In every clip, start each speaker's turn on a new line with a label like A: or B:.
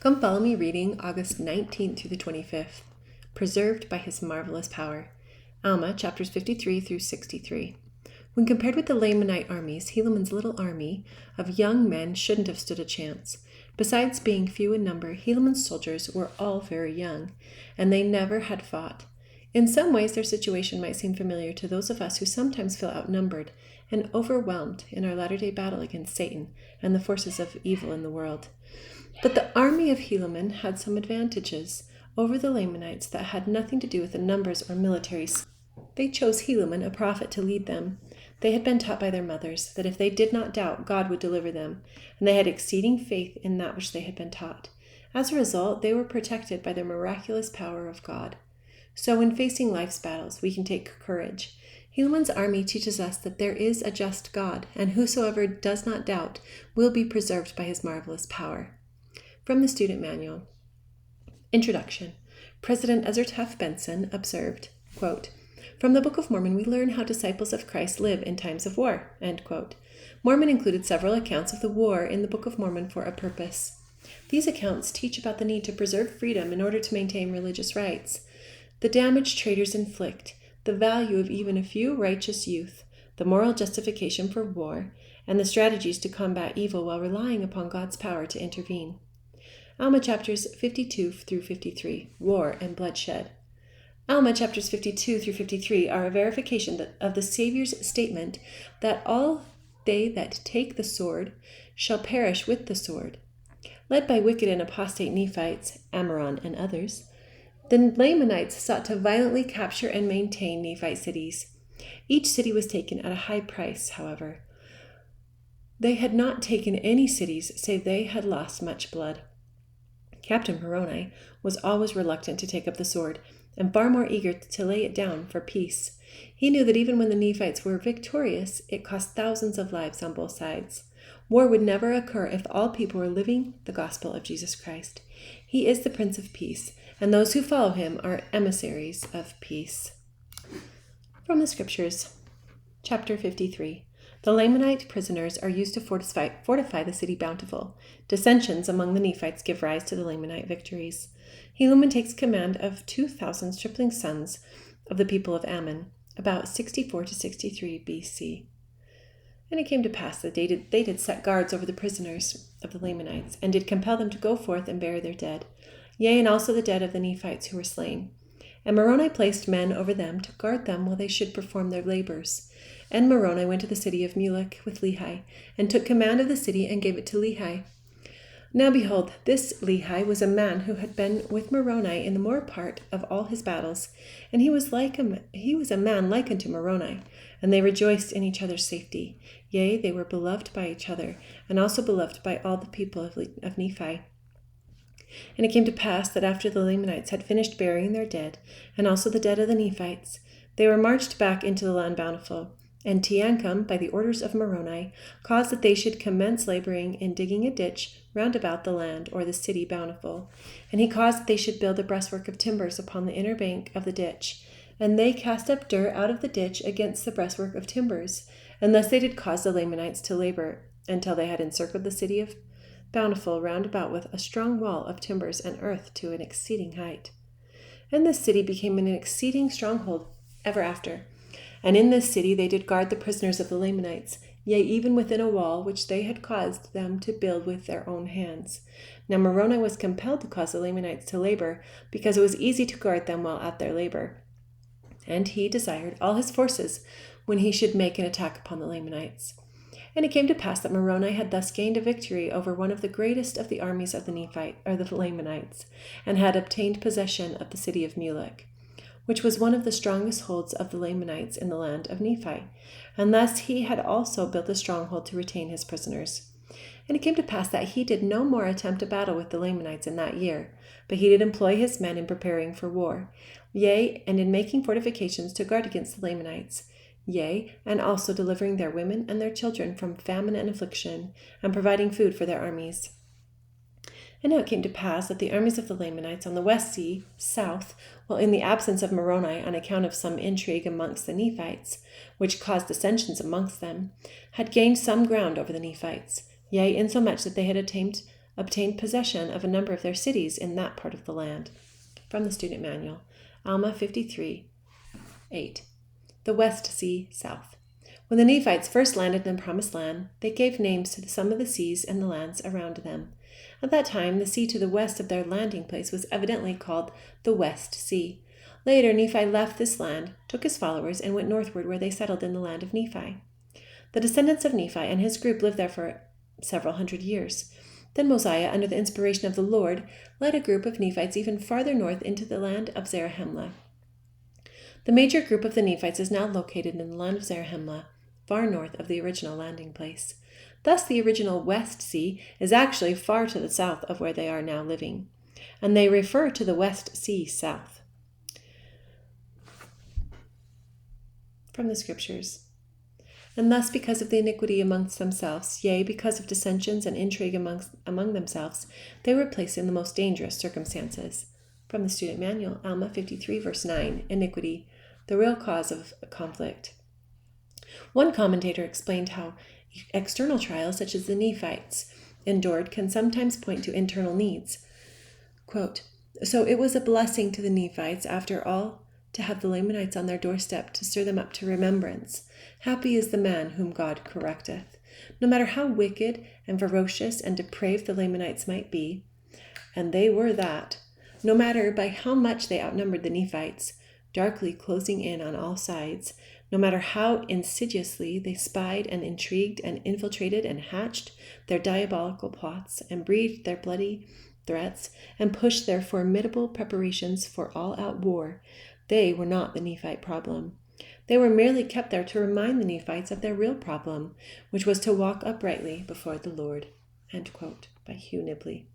A: Come follow me reading August 19th through the 25th. Preserved by his marvelous power. Alma, chapters 53 through 63. When compared with the Lamanite armies, Helaman's little army of young men shouldn't have stood a chance. Besides being few in number, Helaman's soldiers were all very young, and they never had fought. In some ways, their situation might seem familiar to those of us who sometimes feel outnumbered and overwhelmed in our latter-day battle against Satan and the forces of evil in the world. But the army of Helaman had some advantages over the Lamanites that had nothing to do with the numbers or military skill. They chose Helaman, a prophet, to lead them. They had been taught by their mothers that if they did not doubt, God would deliver them, and they had exceeding faith in that which they had been taught. As a result, they were protected by the miraculous power of God. So when facing life's battles, we can take courage. Helaman's army teaches us that there is a just God, and whosoever does not doubt will be preserved by his marvelous power. From the Student Manual. Introduction. President Ezra Taft Benson observed, quote, "From the Book of Mormon, we learn how disciples of Christ live in times of war," end quote. Mormon included several accounts of the war in the Book of Mormon for a purpose. These accounts teach about the need to preserve freedom in order to maintain religious rights, the damage traitors inflict, the value of even a few righteous youth, the moral justification for war, and the strategies to combat evil while relying upon God's power to intervene. Alma chapters 52 through 53, War and Bloodshed. Alma chapters 52 through 53 are a verification of the Savior's statement that all they that take the sword shall perish with the sword. Led by wicked and apostate Nephites, Amoron and others, the Lamanites sought to violently capture and maintain Nephite cities. Each city was taken at a high price, however. They had not taken any cities save they had lost much blood. Captain Moroni was always reluctant to take up the sword, and far more eager to lay it down for peace. He knew that even when the Nephites were victorious, it cost thousands of lives on both sides. War would never occur if all people were living the gospel of Jesus Christ. He is the Prince of Peace, and those who follow him are emissaries of peace. From the Scriptures, chapter 53. The Lamanite prisoners are used to fortify the city Bountiful. Dissensions among the Nephites give rise to the Lamanite victories. Helaman takes command of 2,000 stripling sons of the people of Ammon, about 64 to 63 BC. And it came to pass that they did set guards over the prisoners of the Lamanites, and did compel them to go forth and bury their dead, yea, and also the dead of the Nephites who were slain. And Moroni placed men over them to guard them while they should perform their labors. And Moroni went to the city of Mulek with Lehi, and took command of the city, and gave it to Lehi. Now behold, this Lehi was a man who had been with Moroni in the more part of all his battles, and he was a man like unto Moroni, and they rejoiced in each other's safety. Yea, they were beloved by each other, and also beloved by all the people of Nephi. And it came to pass that after the Lamanites had finished burying their dead, and also the dead of the Nephites, they were marched back into the land Bountiful. And Teancum, by the orders of Moroni, caused that they should commence laboring in digging a ditch round about the land, or the city Bountiful. And he caused that they should build a breastwork of timbers upon the inner bank of the ditch. And they cast up dirt out of the ditch against the breastwork of timbers. And thus they did cause the Lamanites to labor, until they had encircled the city of Bountiful round about with a strong wall of timbers and earth to an exceeding height. And this city became an exceeding stronghold ever after. And in this city they did guard the prisoners of the Lamanites, yea, even within a wall which they had caused them to build with their own hands. Now Moroni was compelled to cause the Lamanites to labor, because it was easy to guard them while at their labor. And he desired all his forces when he should make an attack upon the Lamanites. And it came to pass that Moroni had thus gained a victory over one of the greatest of the armies of the Lamanites, and had obtained possession of the city of Mulek, which was one of the strongest holds of the Lamanites in the land of Nephi. And thus he had also built a stronghold to retain his prisoners. And it came to pass that he did no more attempt a battle with the Lamanites in that year, but he did employ his men in preparing for war, yea, and in making fortifications to guard against the Lamanites, yea, and also delivering their women and their children from famine and affliction, and providing food for their armies. And now it came to pass that the armies of the Lamanites on the west sea, south, while in the absence of Moroni on account of some intrigue amongst the Nephites, which caused dissensions amongst them, had gained some ground over the Nephites, yea, insomuch that they had obtained obtained possession of a number of their cities in that part of the land. From the Student Manual, Alma 53:8. The West Sea, South. When the Nephites first landed in the Promised Land, they gave names to some of the seas and the lands around them. At that time, the sea to the west of their landing place was evidently called the West Sea. Later, Nephi left this land, took his followers, and went northward, where they settled in the land of Nephi. The descendants of Nephi and his group lived there for several hundred years. Then Mosiah, under the inspiration of the Lord, led a group of Nephites even farther north into the land of Zarahemla. The major group of the Nephites is now located in the land of Zarahemla, far north of the original landing place. Thus, the original West Sea is actually far to the south of where they are now living, and they refer to the West Sea south. From the Scriptures. And thus, because of the iniquity amongst themselves, yea, because of dissensions and intrigue among themselves, they were placed in the most dangerous circumstances. From the Student Manual, Alma 53, verse 9, Iniquity, the real cause of conflict. One commentator explained how external trials, such as the Nephites endured, can sometimes point to internal needs. Quote, "So it was a blessing to the Nephites, after all, to have the Lamanites on their doorstep to stir them up to remembrance. Happy is the man whom God correcteth." No matter how wicked and ferocious and depraved the Lamanites might be, and they were that, no matter by how much they outnumbered the Nephites, darkly closing in on all sides, no matter how insidiously they spied and intrigued and infiltrated and hatched their diabolical plots and breathed their bloody threats and pushed their formidable preparations for all-out war, they were not the Nephite problem. They were merely kept there to remind the Nephites of their real problem, which was to walk uprightly before the Lord. End quote, by Hugh Nibley.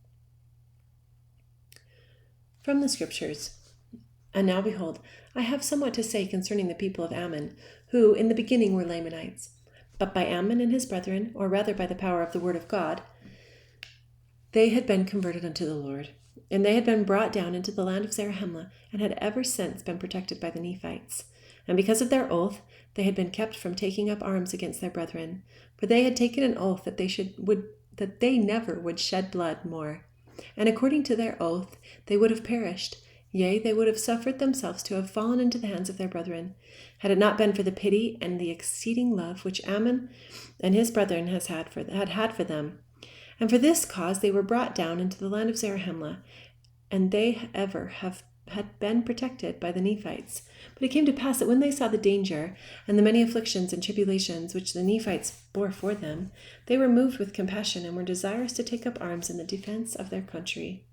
A: From the Scriptures. And now behold, I have somewhat to say concerning the people of Ammon, who in the beginning were Lamanites. But by Ammon and his brethren, or rather by the power of the word of God, they had been converted unto the Lord. And they had been brought down into the land of Zarahemla, and had ever since been protected by the Nephites. And because of their oath, they had been kept from taking up arms against their brethren. For they had taken an oath that they never would shed blood more. And according to their oath, they would have perished. Yea, they would have suffered themselves to have fallen into the hands of their brethren, had it not been for the pity and the exceeding love which Ammon and his brethren had had for them. And for this cause they were brought down into the land of Zarahemla, and they had been protected by the Nephites. But it came to pass that when they saw the danger and the many afflictions and tribulations which the Nephites bore for them, they were moved with compassion and were desirous to take up arms in the defense of their country.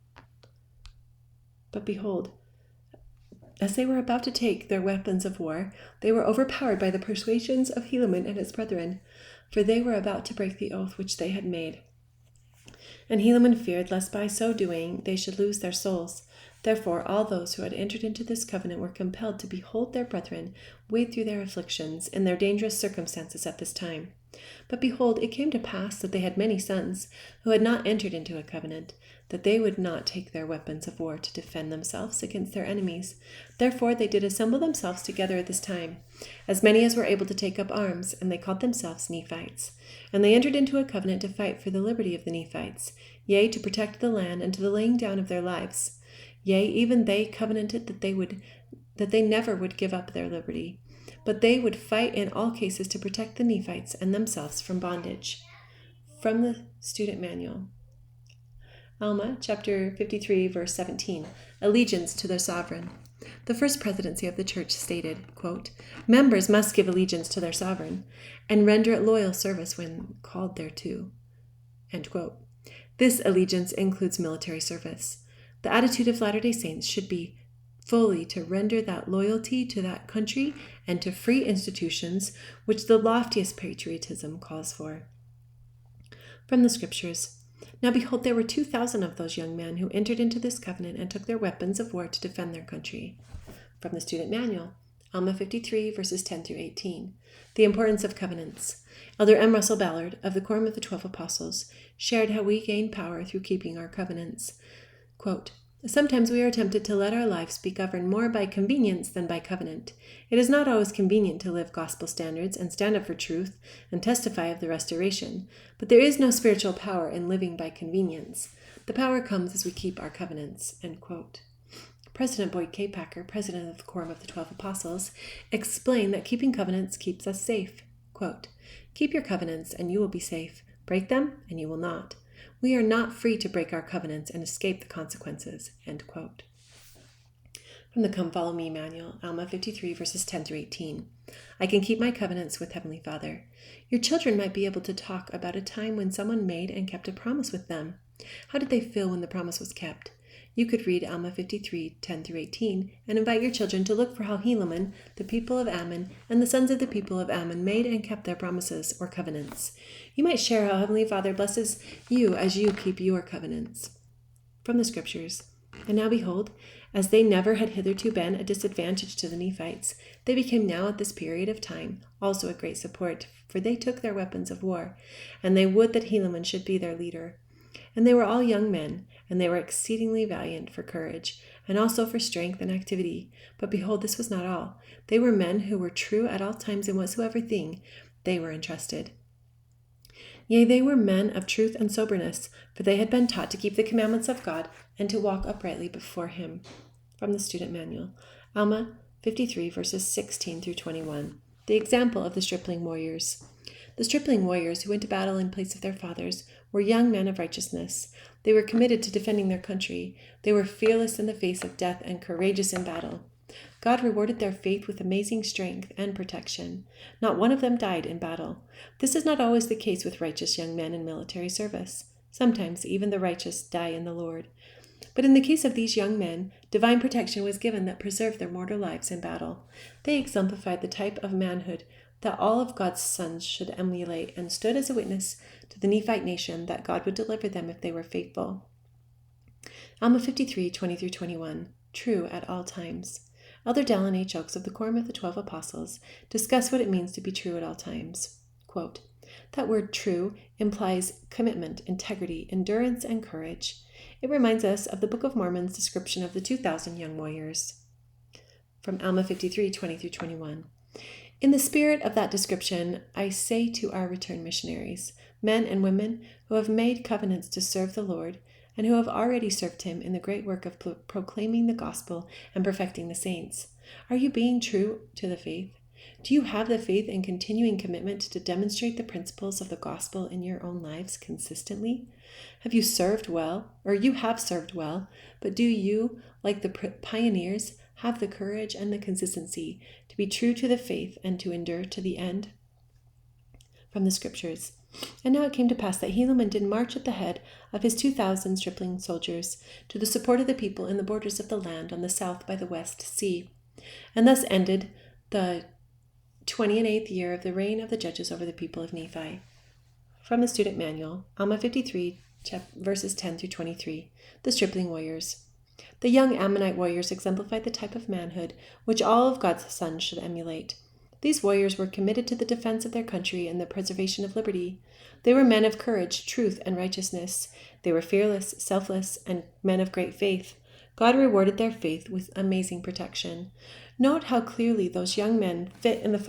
A: But behold, as they were about to take their weapons of war, they were overpowered by the persuasions of Helaman and his brethren, for they were about to break the oath which they had made. And Helaman feared lest by so doing they should lose their souls. Therefore all those who had entered into this covenant were compelled to behold their brethren wade through their afflictions in their dangerous circumstances at this time. But behold, it came to pass that they had many sons who had not entered into a covenant, that they would not take their weapons of war to defend themselves against their enemies. Therefore they did assemble themselves together at this time, as many as were able to take up arms, and they called themselves Nephites. And they entered into a covenant to fight for the liberty of the Nephites, yea, to protect the land and to the laying down of their lives. Yea, even they covenanted that they never would give up their liberty, but they would fight in all cases to protect the Nephites and themselves from bondage. From the Student Manual. Alma, chapter 53, verse 17, Allegiance to their sovereign. The first presidency of the church stated, quote, "Members must give allegiance to their sovereign and render it loyal service when called thereto." End quote. This allegiance includes military service. The attitude of Latter-day Saints should be fully to render that loyalty to that country and to free institutions which the loftiest patriotism calls for. From the Scriptures. Now behold, there were 2,000 of those young men who entered into this covenant and took their weapons of war to defend their country. From the Student Manual, Alma 53, verses 10 through 18. The importance of covenants. Elder M. Russell Ballard, of the Quorum of the 12 Apostles, shared how we gain power through keeping our covenants. Quote, Sometimes we are tempted to let our lives be governed more by convenience than by covenant. It is not always convenient to live gospel standards and stand up for truth and testify of the restoration, but there is no spiritual power in living by convenience. The power comes as we keep our covenants." End quote. President Boyd K. Packer, president of the Quorum of the 12 Apostles, explained that keeping covenants keeps us safe. Quote, "Keep your covenants and you will be safe. Break them and you will not. We are not free to break our covenants and escape the consequences." End quote. From the Come Follow Me manual, Alma 53, verses 10 through 18. "I can keep my covenants with Heavenly Father." Your children might be able to talk about a time when someone made and kept a promise with them. How did they feel when the promise was kept? You could read Alma 53, 10 through 18, and invite your children to look for how Helaman, the people of Ammon, and the sons of the people of Ammon made and kept their promises or covenants. You might share how Heavenly Father blesses you as you keep your covenants. From the Scriptures. "And now behold, as they never had hitherto been a disadvantage to the Nephites, they became now at this period of time also a great support, for they took their weapons of war, and they would that Helaman should be their leader. And they were all young men, and they were exceedingly valiant for courage, and also for strength and activity. But behold, this was not all. They were men who were true at all times in whatsoever thing they were entrusted. Yea, they were men of truth and soberness, for they had been taught to keep the commandments of God and to walk uprightly before him." From the Student Manual, Alma 53, verses 16 through 21. The example of the stripling warriors. The stripling warriors who went to battle in place of their fathers were young men of righteousness. They were committed to defending their country. They were fearless in the face of death and courageous in battle. God rewarded their faith with amazing strength and protection. Not one of them died in battle. This is not always the case with righteous young men in military service. Sometimes even the righteous die in the Lord. But in the case of these young men, divine protection was given that preserved their mortal lives in battle. They exemplified the type of manhood that all of God's sons should emulate and stood as a witness to the Nephite nation that God would deliver them if they were faithful. Alma 53, 20 through 21. True at all times. Elder Dallin H. Oaks of the Quorum of the 12 Apostles discuss what it means to be true at all times. Quote, "That word true implies commitment, integrity, endurance, and courage. It reminds us of the Book of Mormon's description of the 2,000 young warriors." From Alma 53, 20 through 21. "In the spirit of that description, I say to our returned missionaries, men and women who have made covenants to serve the Lord, and who have already served him in the great work of proclaiming the gospel and perfecting the saints, are you being true to the faith? Do you have the faith and continuing commitment to demonstrate the principles of the gospel in your own lives consistently? Have you served well, or you have served well, but do you, like the pioneers, have the courage and the consistency to be true to the faith and to endure to the end?" From the Scriptures. "And now it came to pass that Helaman did march at the head of his 2,000 stripling soldiers to the support of the people in the borders of the land on the south by the west sea. And thus ended the 28th year of the reign of the judges over the people of Nephi." From the Student Manual, Alma 53, verses 10 through 23. The stripling warriors. The young Ammonite warriors exemplified the type of manhood which all of God's sons should emulate. These warriors were committed to the defense of their country and the preservation of liberty. They were men of courage, truth, and righteousness. They were fearless, selfless, and men of great faith. God rewarded their faith with amazing protection. Note how clearly those young men fit the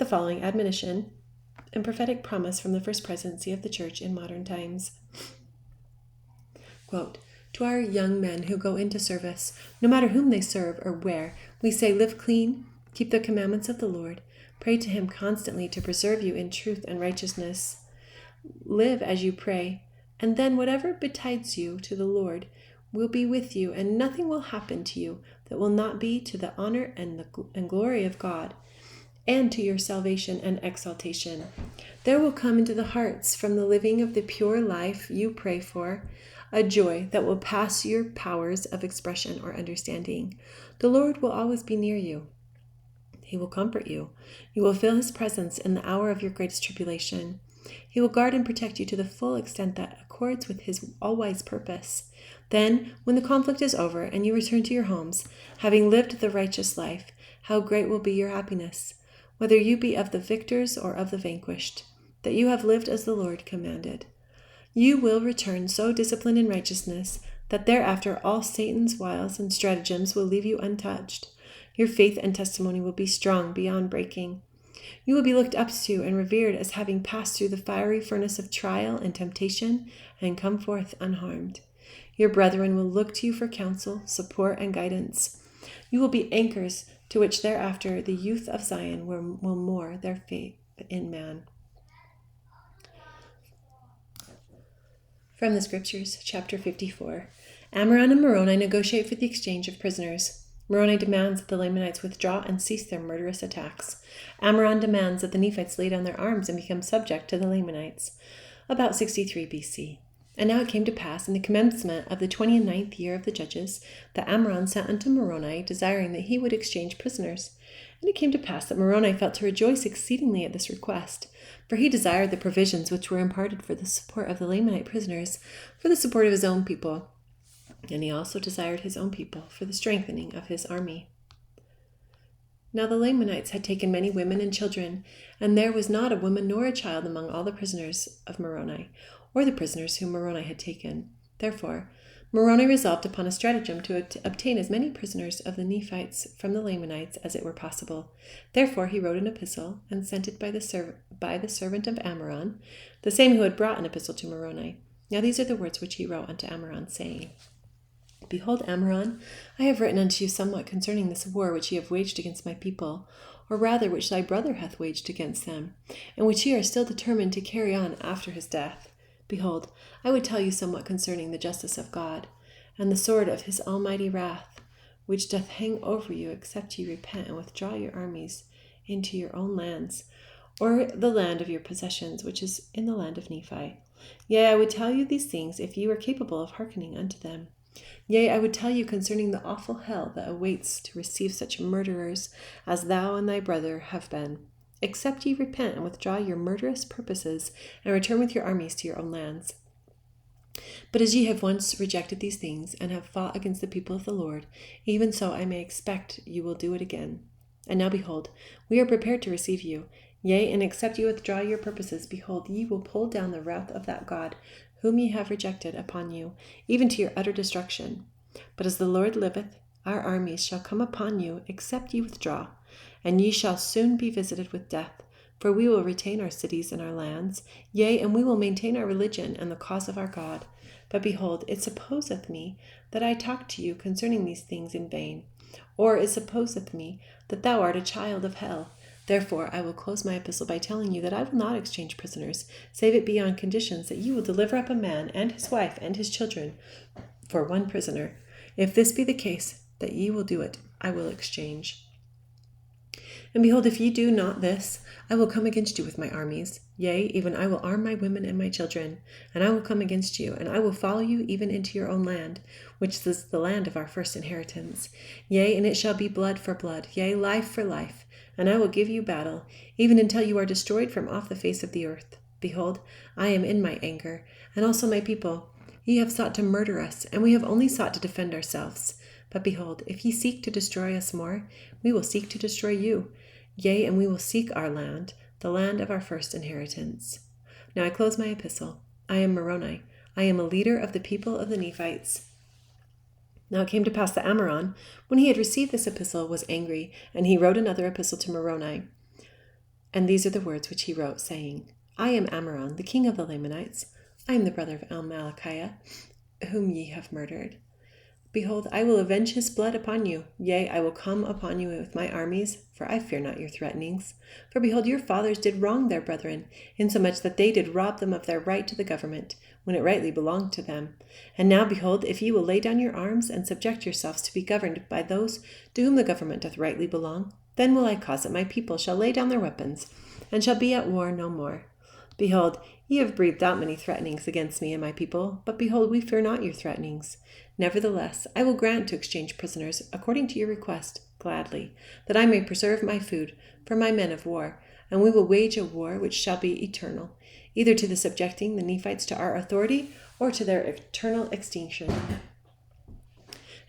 A: following admonition and prophetic promise from the first presidency of the church in modern times. Quote, "To our young men who go into service, no matter whom they serve or where, we say, live clean, keep the commandments of the Lord, pray to him constantly to preserve you in truth and righteousness. Live as you pray, and then whatever betides you to the Lord will be with you, and nothing will happen to you that will not be to the honor and glory of God, and to your salvation and exaltation. There will come into the hearts from the living of the pure life you pray for a joy that will pass your powers of expression or understanding. The Lord will always be near you. He will comfort you. You will feel his presence in the hour of your greatest tribulation. He will guard and protect you to the full extent that accords with his all-wise purpose. Then, when the conflict is over and you return to your homes, having lived the righteous life, how great will be your happiness, whether you be of the victors or of the vanquished, that you have lived as the Lord commanded. You will return so disciplined in righteousness that thereafter all Satan's wiles and stratagems will leave you untouched. Your faith and testimony will be strong beyond breaking. You will be looked up to and revered as having passed through the fiery furnace of trial and temptation and come forth unharmed. Your brethren will look to you for counsel, support, and guidance. You will be anchors to which thereafter the youth of Zion will moor their faith in man. From the Scriptures, chapter 54. Amram and Moroni negotiate for the exchange of prisoners. Moroni demands that the Lamanites withdraw and cease their murderous attacks. Amram demands that the Nephites lay down their arms and become subject to the Lamanites. About 63 BC. And now it came to pass in the commencement of the 29th year of the judges, that Amram sent unto Moroni, desiring that he would exchange prisoners. And it came to pass that Moroni felt to rejoice exceedingly at this request, for he desired the provisions which were imparted for the support of the Lamanite prisoners, for the support of his own people. And he also desired his own people for the strengthening of his army. Now the Lamanites had taken many women and children, and there was not a woman nor a child among all the prisoners of Moroni, or the prisoners whom Moroni had taken. Therefore Moroni resolved upon a stratagem to obtain as many prisoners of the Nephites from the Lamanites as it were possible. Therefore he wrote an epistle, and sent it by the servant of Amram, the same who had brought an epistle to Moroni. Now these are the words which he wrote unto Amram, saying, Behold, Amram, I have written unto you somewhat concerning this war which ye have waged against my people, or rather which thy brother hath waged against them, and which ye are still determined to carry on after his death. Behold, I would tell you somewhat concerning the justice of God, and the sword of his almighty wrath, which doth hang over you, except ye repent and withdraw your armies into your own lands, or the land of your possessions, which is in the land of Nephi. Yea, I would tell you these things, if ye were capable of hearkening unto them. Yea, I would tell you concerning the awful hell that awaits to receive such murderers as thou and thy brother have been, except ye repent and withdraw your murderous purposes, and return with your armies to your own lands. But as ye have once rejected these things, and have fought against the people of the Lord, even so I may expect you will do it again. And now behold, we are prepared to receive you. Yea, and except ye withdraw your purposes, behold, ye will pull down the wrath of that God, whom ye have rejected, upon you, even to your utter destruction. But as the Lord liveth, our armies shall come upon you, except ye withdraw, and ye shall soon be visited with death. For we will retain our cities and our lands, yea, and we will maintain our religion and the cause of our God. But behold, it supposeth me that I talk to you concerning these things in vain, or it supposeth me that thou art a child of hell. Therefore I will close my epistle by telling you that I will not exchange prisoners, save it be on conditions that you will deliver up a man and his wife and his children for one prisoner. If this be the case, that ye will do it, I will exchange. And behold, if ye do not this, I will come against you with my armies. Yea, even I will arm my women and my children, and I will come against you, and I will follow you even into your own land, which is the land of our first inheritance. Yea, and it shall be blood for blood, yea, life for life, and I will give you battle, even until you are destroyed from off the face of the earth. Behold, I am in my anger, and also my people. Ye have sought to murder us, and we have only sought to defend ourselves. But behold, if ye seek to destroy us more, we will seek to destroy you. Yea, and we will seek our land, the land of our first inheritance. Now I close my epistle. I am Moroni. I am a leader of the people of the Nephites. Now it came to pass that Amram, when he had received this epistle, was angry, and he wrote another epistle to Moroni. And these are the words which he wrote, saying, I am Amram, the king of the Lamanites. I am the brother of Alma, whom ye have murdered. Behold, I will avenge his blood upon you. Yea, I will come upon you with my armies, for I fear not your threatenings. For behold, your fathers did wrong their brethren, insomuch that they did rob them of their right to the government, when it rightly belonged to them. And now, behold, if ye will lay down your arms, and subject yourselves to be governed by those to whom the government doth rightly belong, then will I cause that my people shall lay down their weapons, and shall be at war no more. Behold, ye have breathed out many threatenings against me and my people, but behold, we fear not your threatenings. Nevertheless, I will grant to exchange prisoners, according to your request, gladly, that I may preserve my food for my men of war, and we will wage a war which shall be eternal, either to the subjecting the Nephites to our authority, or to their eternal extinction.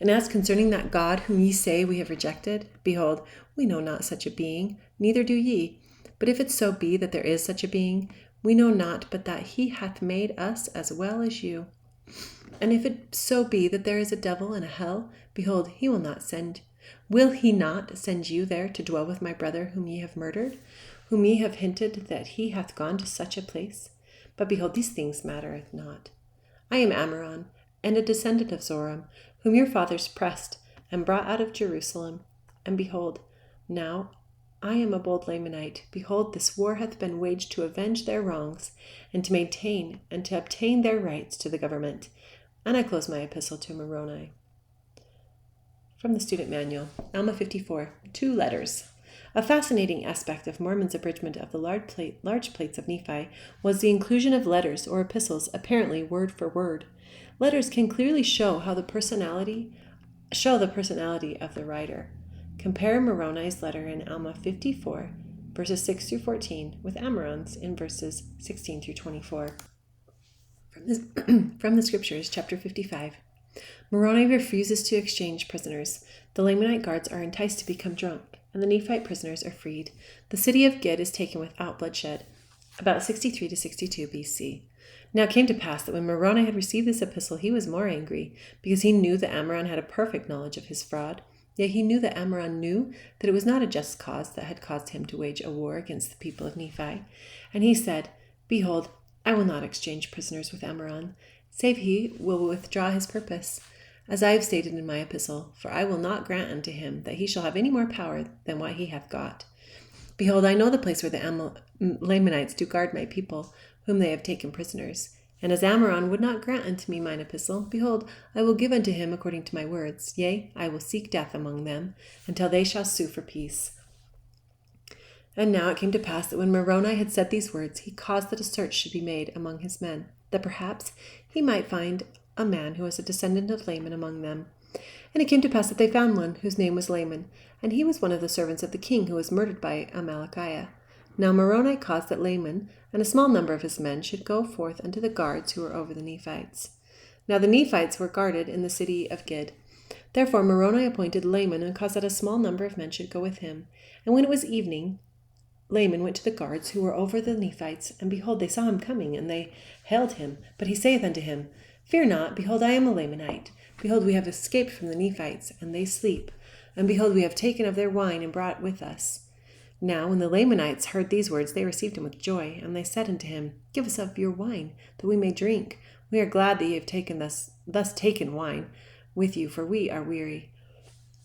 A: And as concerning that God whom ye say we have rejected, behold, we know not such a being, neither do ye. But if it so be that there is such a being, we know not but that he hath made us as well as you. And if it so be that there is a devil and a hell, behold, will he not send you there to dwell with my brother whom ye have murdered, whom ye have hinted that he hath gone to such a place? But behold, these things mattereth not. I am Ammoron, and a descendant of Zoram, whom your fathers pressed, and brought out of Jerusalem. And behold, now I am a bold Lamanite. Behold, this war hath been waged to avenge their wrongs, and to maintain and to obtain their rights to the government. And I close my epistle to Moroni. From the Student Manual, Alma 54, 2 letters. A fascinating aspect of Mormon's abridgment of the large plates of Nephi was the inclusion of letters or epistles, apparently word for word. Letters can clearly show the personality of the writer. Compare Moroni's letter in Alma 54, verses 6 through 14, with Ammoron's in verses 16 through 24. From the Scriptures, chapter 55. Moroni refuses to exchange prisoners. The Lamanite guards are enticed to become drunk, and the Nephite prisoners are freed. The city of Gid is taken without bloodshed, about 63 to 62 BC. Now it came to pass that when Moroni had received this epistle, he was more angry, because he knew that Ammoron had a perfect knowledge of his fraud. Yet he knew that Ammoron knew that it was not a just cause that had caused him to wage a war against the people of Nephi. And he said, Behold, I will not exchange prisoners with Ammoron, save he will withdraw his purpose, as I have stated in my epistle, for I will not grant unto him that he shall have any more power than what he hath got. Behold, I know the place where the Lamanites do guard my people, whom they have taken prisoners. And as Ammoron would not grant unto me mine epistle, behold, I will give unto him according to my words. Yea, I will seek death among them, until they shall sue for peace. And now it came to pass that when Moroni had said these words, he caused that a search should be made among his men, that perhaps he might find a man who was a descendant of Laman among them. And it came to pass that they found one, whose name was Laman, and he was one of the servants of the king who was murdered by Amalickiah. Now Moroni caused that Laman and a small number of his men should go forth unto the guards who were over the Nephites. Now the Nephites were guarded in the city of Gid. Therefore Moroni appointed Laman, and caused that a small number of men should go with him. And when it was evening, Laman went to the guards who were over the Nephites, and behold, they saw him coming, and they hailed him. But he saith unto him, Fear not, behold, I am a Lamanite. Behold, we have escaped from the Nephites, and they sleep. And behold, we have taken of their wine, and brought with us. Now when the Lamanites heard these words, they received him with joy, and they said unto him, Give us of your wine, that we may drink. We are glad that ye have thus taken wine with you, for we are weary.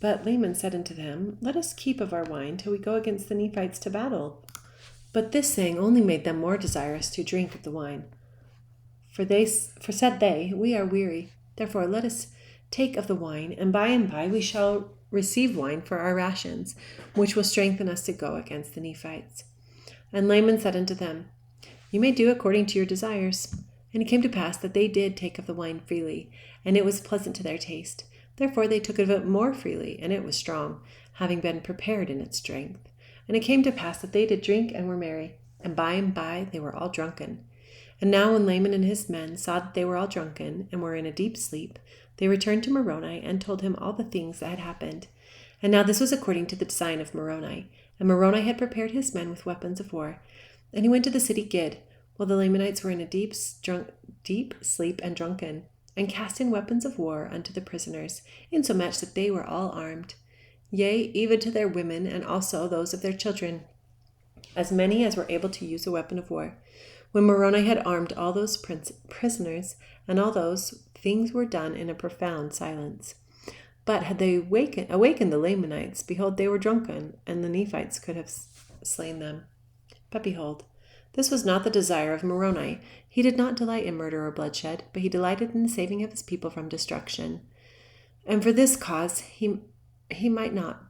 A: But Laman said unto them, Let us keep of our wine till we go against the Nephites to battle. But this saying only made them more desirous to drink of the wine. For said they, We are weary. Therefore let us take of the wine, and by we shall receive wine for our rations, which will strengthen us to go against the Nephites. And Laman said unto them, You may do according to your desires. And it came to pass that they did take of the wine freely, and it was pleasant to their taste. Therefore they took of it more freely, and it was strong, having been prepared in its strength. And it came to pass that they did drink and were merry, and by they were all drunken. And now when Laman and his men saw that they were all drunken, and were in a deep sleep, they returned to Moroni, and told him all the things that had happened. And now this was according to the design of Moroni. And Moroni had prepared his men with weapons of war. And he went to the city Gid, while the Lamanites were in a deep sleep and drunken, and cast in weapons of war unto the prisoners, insomuch that they were all armed, yea, even to their women, and also those of their children, as many as were able to use a weapon of war. When Moroni had armed all those prisoners, and all those things were done in a profound silence. But had they awakened the Lamanites, behold, they were drunken, and the Nephites could have slain them. But behold, this was not the desire of Moroni. He did not delight in murder or bloodshed, but he delighted in the saving of his people from destruction. And for this cause he might not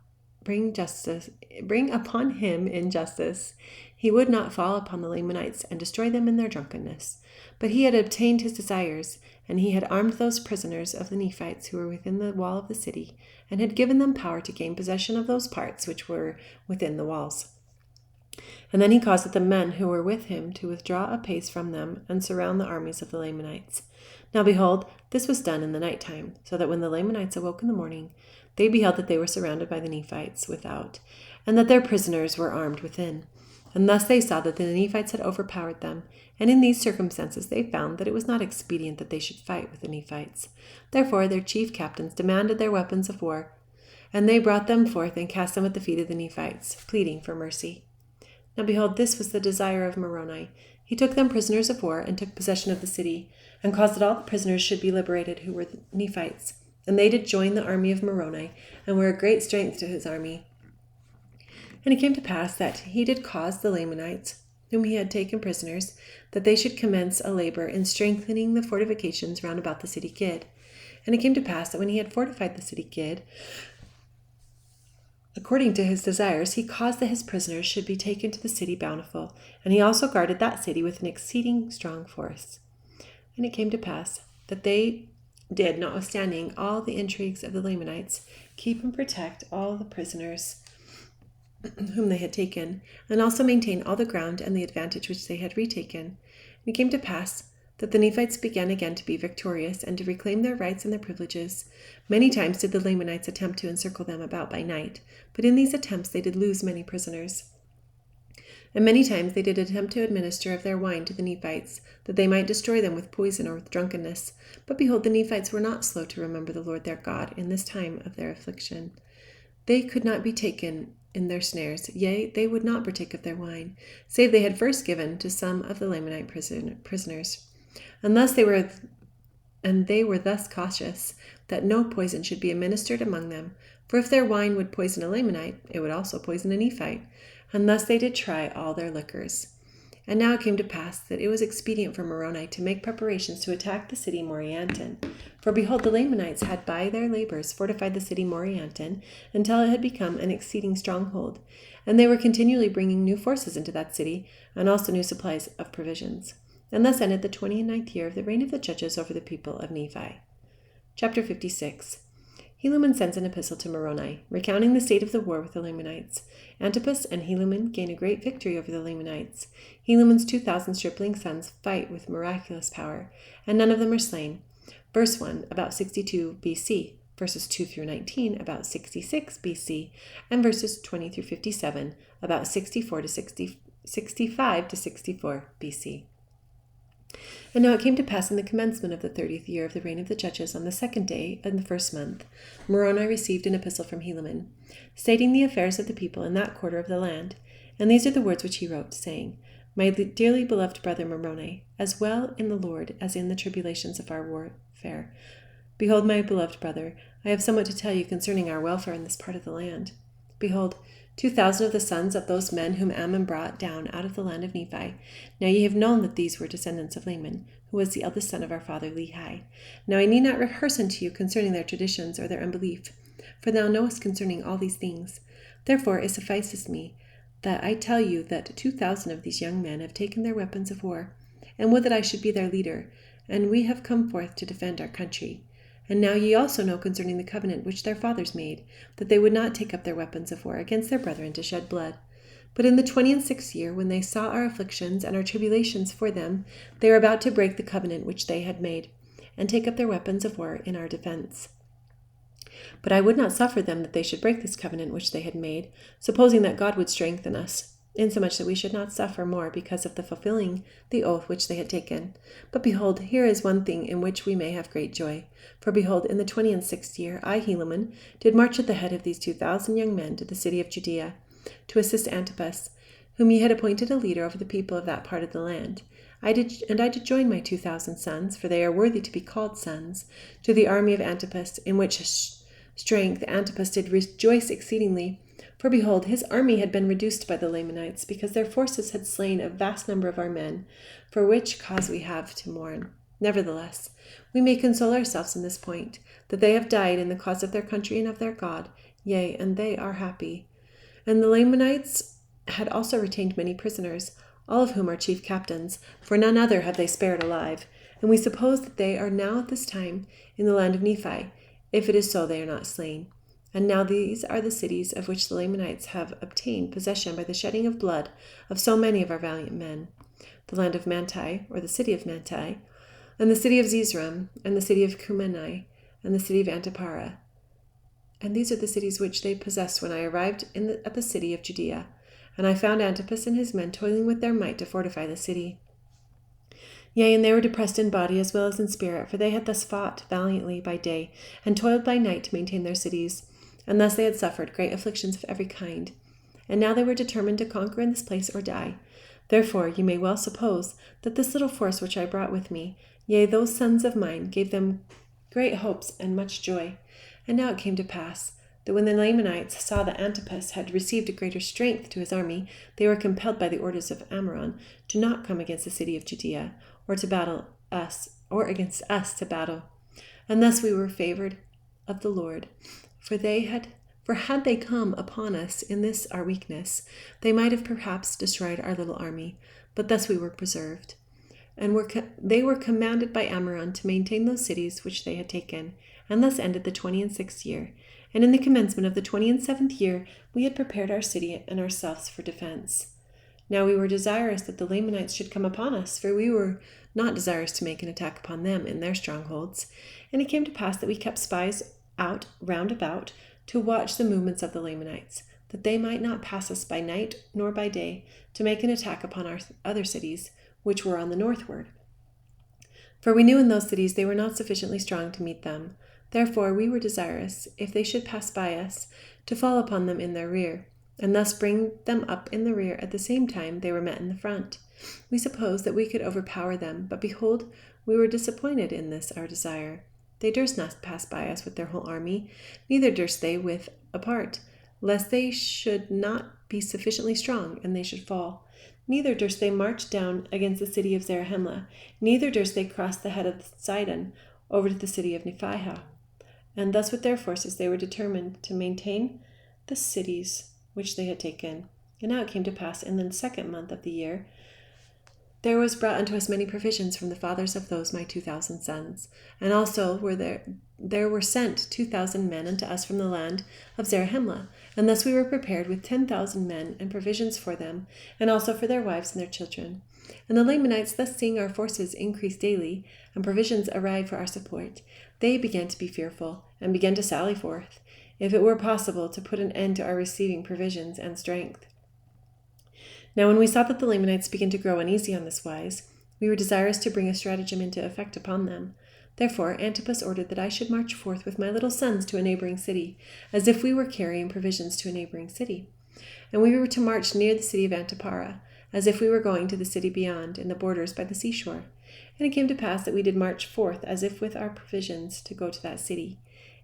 A: bring upon him injustice. He would not fall upon the Lamanites and destroy them in their drunkenness. But he had obtained his desires, and he had armed those prisoners of the Nephites who were within the wall of the city, and had given them power to gain possession of those parts which were within the walls. And then he caused the men who were with him to withdraw a pace from them, and surround the armies of the Lamanites. Now behold, this was done in the night time, so that when the Lamanites awoke in the morning, they beheld that they were surrounded by the Nephites without, and that their prisoners were armed within. And thus they saw that the Nephites had overpowered them, and in these circumstances they found that it was not expedient that they should fight with the Nephites. Therefore their chief captains demanded their weapons of war, and they brought them forth and cast them at the feet of the Nephites, pleading for mercy. Now behold, this was the desire of Moroni. He took them prisoners of war, and took possession of the city, and caused that all the prisoners should be liberated who were the Nephites. And they did join the army of Moroni, and were a great strength to his army. And it came to pass that he did cause the Lamanites, whom he had taken prisoners, that they should commence a labor in strengthening the fortifications round about the city Gid. And it came to pass that when he had fortified the city Gid, according to his desires, he caused that his prisoners should be taken to the city Bountiful, and he also guarded that city with an exceeding strong force. And it came to pass that they did, notwithstanding all the intrigues of the Lamanites, keep and protect all the prisoners whom they had taken, and also maintain all the ground and the advantage which they had retaken. And it came to pass that the Nephites began again to be victorious, and to reclaim their rights and their privileges. Many times did the Lamanites attempt to encircle them about by night, but in these attempts they did lose many prisoners. And many times they did attempt to administer of their wine to the Nephites, that they might destroy them with poison or with drunkenness. But behold, the Nephites were not slow to remember the Lord their God in this time of their affliction. They could not be taken in their snares, yea, they would not partake of their wine, save they had first given to some of the Lamanite prisoners. And they were thus cautious that no poison should be administered among them, for if their wine would poison a Lamanite, it would also poison a Nephite. And thus they did try all their liquors. And now it came to pass that it was expedient for Moroni to make preparations to attack the city Morianton. For behold, the Lamanites had by their labors fortified the city Morianton until it had become an exceeding stronghold. And they were continually bringing new forces into that city, and also new supplies of provisions. And thus ended the 29th year of the reign of the judges over the people of Nephi. Chapter 56. Helaman sends an epistle to Moroni, recounting the state of the war with the Lamanites. Antipas and Helaman gain a great victory over the Lamanites. Helaman's 2,000 stripling sons fight with miraculous power, and none of them are slain. Verse 1, about 62 BC. Verses 2 through 19, about 66 BC. And verses 20 through 57, about 65 to 64 BC. And now it came to pass in the commencement of the 30th year of the reign of the judges, on the 2nd day in the 1st month, Moroni received an epistle from Helaman, stating the affairs of the people in that quarter of the land. And these are the words which he wrote, saying, My dearly beloved brother Moroni, as well in the Lord as in the tribulations of our warfare. Behold, my beloved brother, I have somewhat to tell you concerning our welfare in this part of the land. Behold, 2,000 of the sons of those men whom Ammon brought down out of the land of Nephi. Now ye have known that these were descendants of Laman, who was the eldest son of our father Lehi. Now I need not rehearse unto you concerning their traditions or their unbelief, for thou knowest concerning all these things. Therefore it suffices me that I tell you that 2,000 of these young men have taken their weapons of war, and would that I should be their leader, and we have come forth to defend our country. And now ye also know concerning the covenant which their fathers made, that they would not take up their weapons of war against their brethren to shed blood. But in the 26th year, when they saw our afflictions and our tribulations for them, they were about to break the covenant which they had made, and take up their weapons of war in our defense. But I would not suffer them that they should break this covenant which they had made, supposing that God would strengthen us, insomuch that we should not suffer more because of the fulfilling the oath which they had taken. But behold, here is one thing in which we may have great joy. For behold, in the 26th year, I, Helaman, did march at the head of these 2,000 young men to the city of Judea, to assist Antipas, whom ye had appointed a leader over the people of that part of the land. I did join my 2,000 sons, for they are worthy to be called sons, to the army of Antipas, in which strength Antipas did rejoice exceedingly. For behold, his army had been reduced by the Lamanites, because their forces had slain a vast number of our men, for which cause we have to mourn. Nevertheless, we may console ourselves in this point, that they have died in the cause of their country and of their God, yea, and they are happy. And the Lamanites had also retained many prisoners, all of whom are chief captains, for none other have they spared alive. And we suppose that they are now at this time in the land of Nephi. If it is so, they are not slain. And now these are the cities of which the Lamanites have obtained possession by the shedding of blood of so many of our valiant men: the land of Manti, or the city of Manti, and the city of Zizram, and the city of Cumeni, and the city of Antipara. And these are the cities which they possessed when I arrived at the city of Judea. And I found Antipas and his men toiling with their might to fortify the city. Yea, and they were depressed in body as well as in spirit, for they had thus fought valiantly by day, and toiled by night to maintain their cities. And thus they had suffered great afflictions of every kind. And now they were determined to conquer in this place or die. Therefore you may well suppose that this little force which I brought with me, yea, those sons of mine, gave them great hopes and much joy. And now it came to pass that when the Lamanites saw that Antipas had received a greater strength to his army, they were compelled by the orders of Ammoron to not come against the city of Judea, or to battle us, or against us to battle. And thus we were favored of the Lord, for had they come upon us in this our weakness, they might have perhaps destroyed our little army, but thus we were preserved. And they were commanded by Ammoron to maintain those cities which they had taken, and thus ended the 26th year. And in the commencement of the 27th year, we had prepared our city and ourselves for defense. Now we were desirous that the Lamanites should come upon us, for we were not desirous to make an attack upon them in their strongholds. And it came to pass that we kept spies out round about to watch the movements of the Lamanites, that they might not pass us by night nor by day, to make an attack upon our other cities, which were on the northward. For we knew in those cities they were not sufficiently strong to meet them. Therefore we were desirous, if they should pass by us, to fall upon them in their rear, and thus bring them up in the rear at the same time they were met in the front. We supposed that we could overpower them, but behold, we were disappointed in this our desire. They durst not pass by us with their whole army, neither durst they with a part, lest they should not be sufficiently strong, and they should fall. Neither durst they march down against the city of Zarahemla, neither durst they cross the head of Sidon over to the city of Nephihah. And thus with their forces they were determined to maintain the cities which they had taken. And now it came to pass in the second month of the year, there was brought unto us many provisions from the fathers of those my 2,000 sons. And also there were sent 2,000 men unto us from the land of Zarahemla. And thus we were prepared with 10,000 men and provisions for them, and also for their wives and their children. And the Lamanites, thus seeing our forces increase daily, and provisions arrive for our support, they began to be fearful, and began to sally forth, if it were possible, to put an end to our receiving provisions and strength. Now when we saw that the Lamanites began to grow uneasy on this wise, we were desirous to bring a stratagem into effect upon them. Therefore Antipas ordered that I should march forth with my little sons to a neighboring city, as if we were carrying provisions to a neighboring city. And we were to march near the city of Antipara, as if we were going to the city beyond, in the borders by the seashore. And it came to pass that we did march forth, as if with our provisions, to go to that city.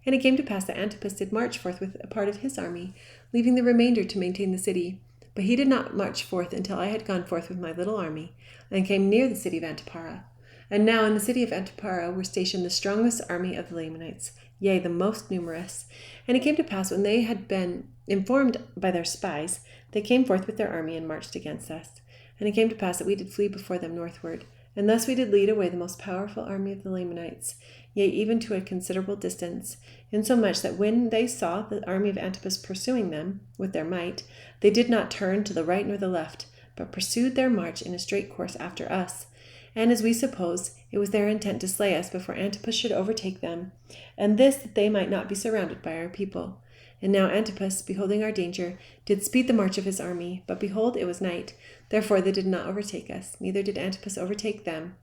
A: And it came to pass that Antipas did march forth with a part of his army, leaving the remainder to maintain the city. But he did not march forth until I had gone forth with my little army, and came near the city of Antipara. And now in the city of Antipara were stationed the strongest army of the Lamanites, yea, the most numerous. And it came to pass, when they had been informed by their spies, they came forth with their army and marched against us. And it came to pass that we did flee before them northward. And thus we did lead away the most powerful army of the Lamanites, yea, even to a considerable distance, insomuch that when they saw the army of Antipas pursuing them with their might, they did not turn to the right nor the left, but pursued their march in a straight course after us. And as we suppose, it was their intent to slay us before Antipas should overtake them, and this that they might not be surrounded by our people. And now Antipas, beholding our danger, did speed the march of his army. But behold, it was night. Therefore they did not overtake us, neither did Antipas overtake them.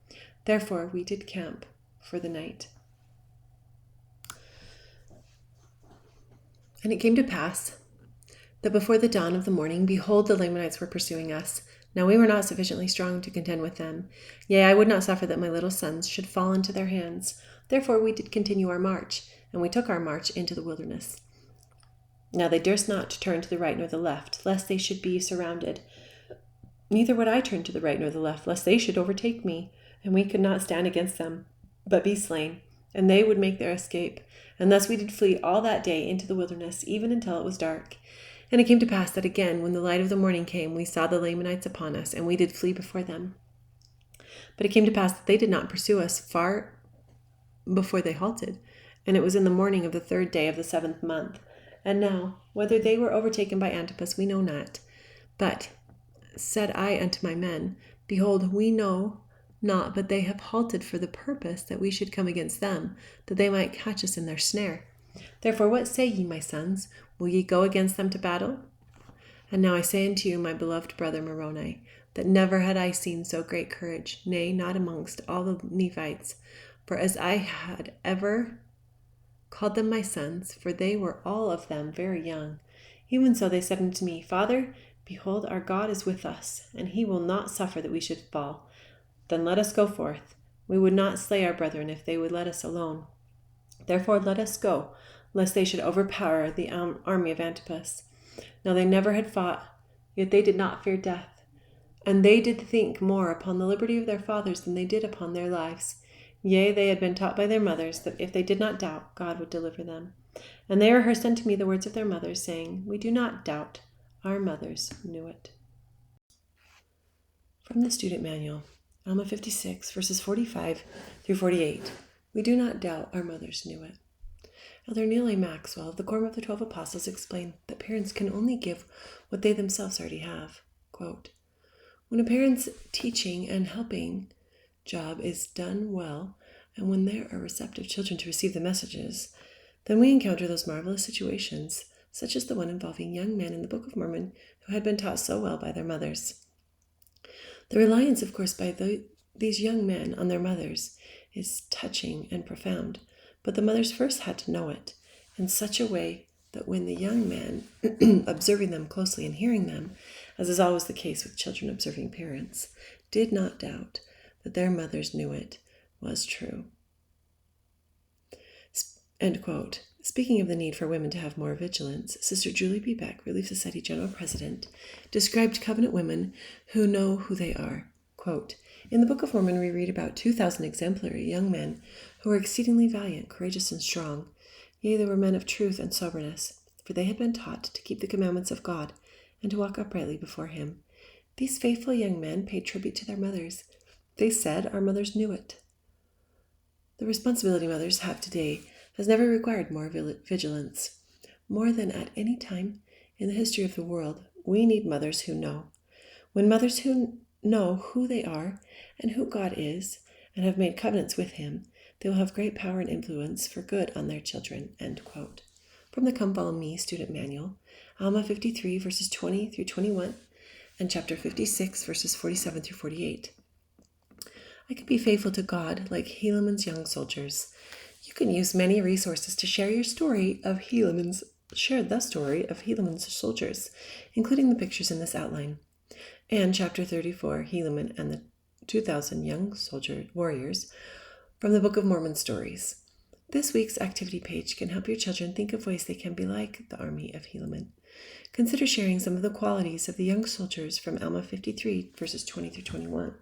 A: Therefore we did camp for the night. And it came to pass that before the dawn of the morning, behold, the Lamanites were pursuing us. Now we were not sufficiently strong to contend with them. Yea, I would not suffer that my little sons should fall into their hands. Therefore we did continue our march, and we took our march into the wilderness. Now they durst not turn to the right nor the left, lest they should be surrounded. Neither would I turn to the right nor the left, lest they should overtake me, and we could not stand against them, but be slain, and they would make their escape. And thus we did flee all that day into the wilderness, even until it was dark. And it came to pass that again, when the light of the morning came, we saw the Lamanites upon us, and we did flee before them. But it came to pass that they did not pursue us far before they halted. And it was in the morning of the 3rd day of the 7th month. And now, whether they were overtaken by Antipas, we know not. But said I unto my men, Behold, we know not, but they have halted for the purpose that we should come against them, that they might catch us in their snare. Therefore what say ye, my sons? Will ye go against them to battle? And now I say unto you, my beloved brother Moroni, that never had I seen so great courage, nay, not amongst all the Nephites. For as I had ever called them my sons, for they were all of them very young, even so they said unto me, Father, behold, our God is with us, and he will not suffer that we should fall. Then let us go forth. We would not slay our brethren if they would let us alone. Therefore let us go, lest they should overpower the army of Antipas. Now they never had fought, yet they did not fear death. And they did think more upon the liberty of their fathers than they did upon their lives. Yea, they had been taught by their mothers that if they did not doubt, God would deliver them. And they rehearsed unto me the words of their mothers, saying, We do not doubt. Our mothers knew it. From the Student Manual, Alma 56, verses 45 through 48. We do not doubt. Our mothers knew it. Elder Neil A. Maxwell of the Quorum of the 12 Apostles explained that parents can only give what they themselves already have. Quote, when a parent's teaching and helping job is done well, and when there are receptive children to receive the messages, then we encounter those marvelous situations, such as the one involving young men in the Book of Mormon who had been taught so well by their mothers. The reliance, of course, by these young men on their mothers is touching and profound, but the mothers first had to know it in such a way that when the young man, observing them closely and hearing them, as is always the case with children observing parents, did not doubt that their mothers knew it was true. End quote. Speaking of the need for women to have more vigilance, Sister Julie B. Beck, Relief Society General President, described covenant women who know who they are. Quote, in the Book of Mormon, we read about 2,000 exemplary young men who were exceedingly valiant, courageous, and strong. Yea, they were men of truth and soberness, for they had been taught to keep the commandments of God and to walk uprightly before him. These faithful young men paid tribute to their mothers. They said, our mothers knew it. The responsibility mothers have today has never required more vigilance. More than at any time in the history of the world, we need mothers who know. When mothers who know who they are and who God is and have made covenants with him, they will have great power and influence for good on their children. End quote. From the Come Follow Me Student Manual, Alma 53, verses 20 through 21, and chapter 56, verses 47 through 48. I could be faithful to God like Helaman's young soldiers. You can use many resources to share the story of Helaman's soldiers, including the pictures in this outline. And chapter 34, Helaman and the 2,000 young warriors from the Book of Mormon stories. This week's activity page can help your children think of ways they can be like the army of Helaman. Consider sharing some of the qualities of the young soldiers from Alma 53, verses 20 through 21,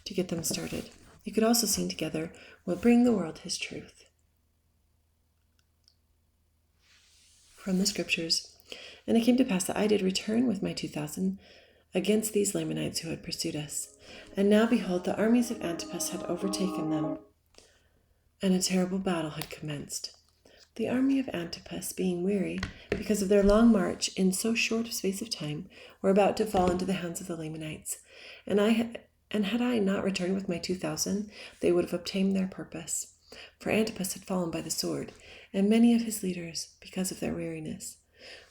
A: to get them started. You could also sing together, We'll Bring the World His Truth. From the scriptures, and it came to pass that I did return with my 2,000 against these Lamanites who had pursued us. And now, behold, the armies of Antipas had overtaken them, and a terrible battle had commenced. The army of Antipas, being weary because of their long march in so short a space of time, were about to fall into the hands of the Lamanites. And had I not returned with my 2,000, they would have obtained their purpose. For Antipas had fallen by the sword, and many of his leaders, because of their weariness,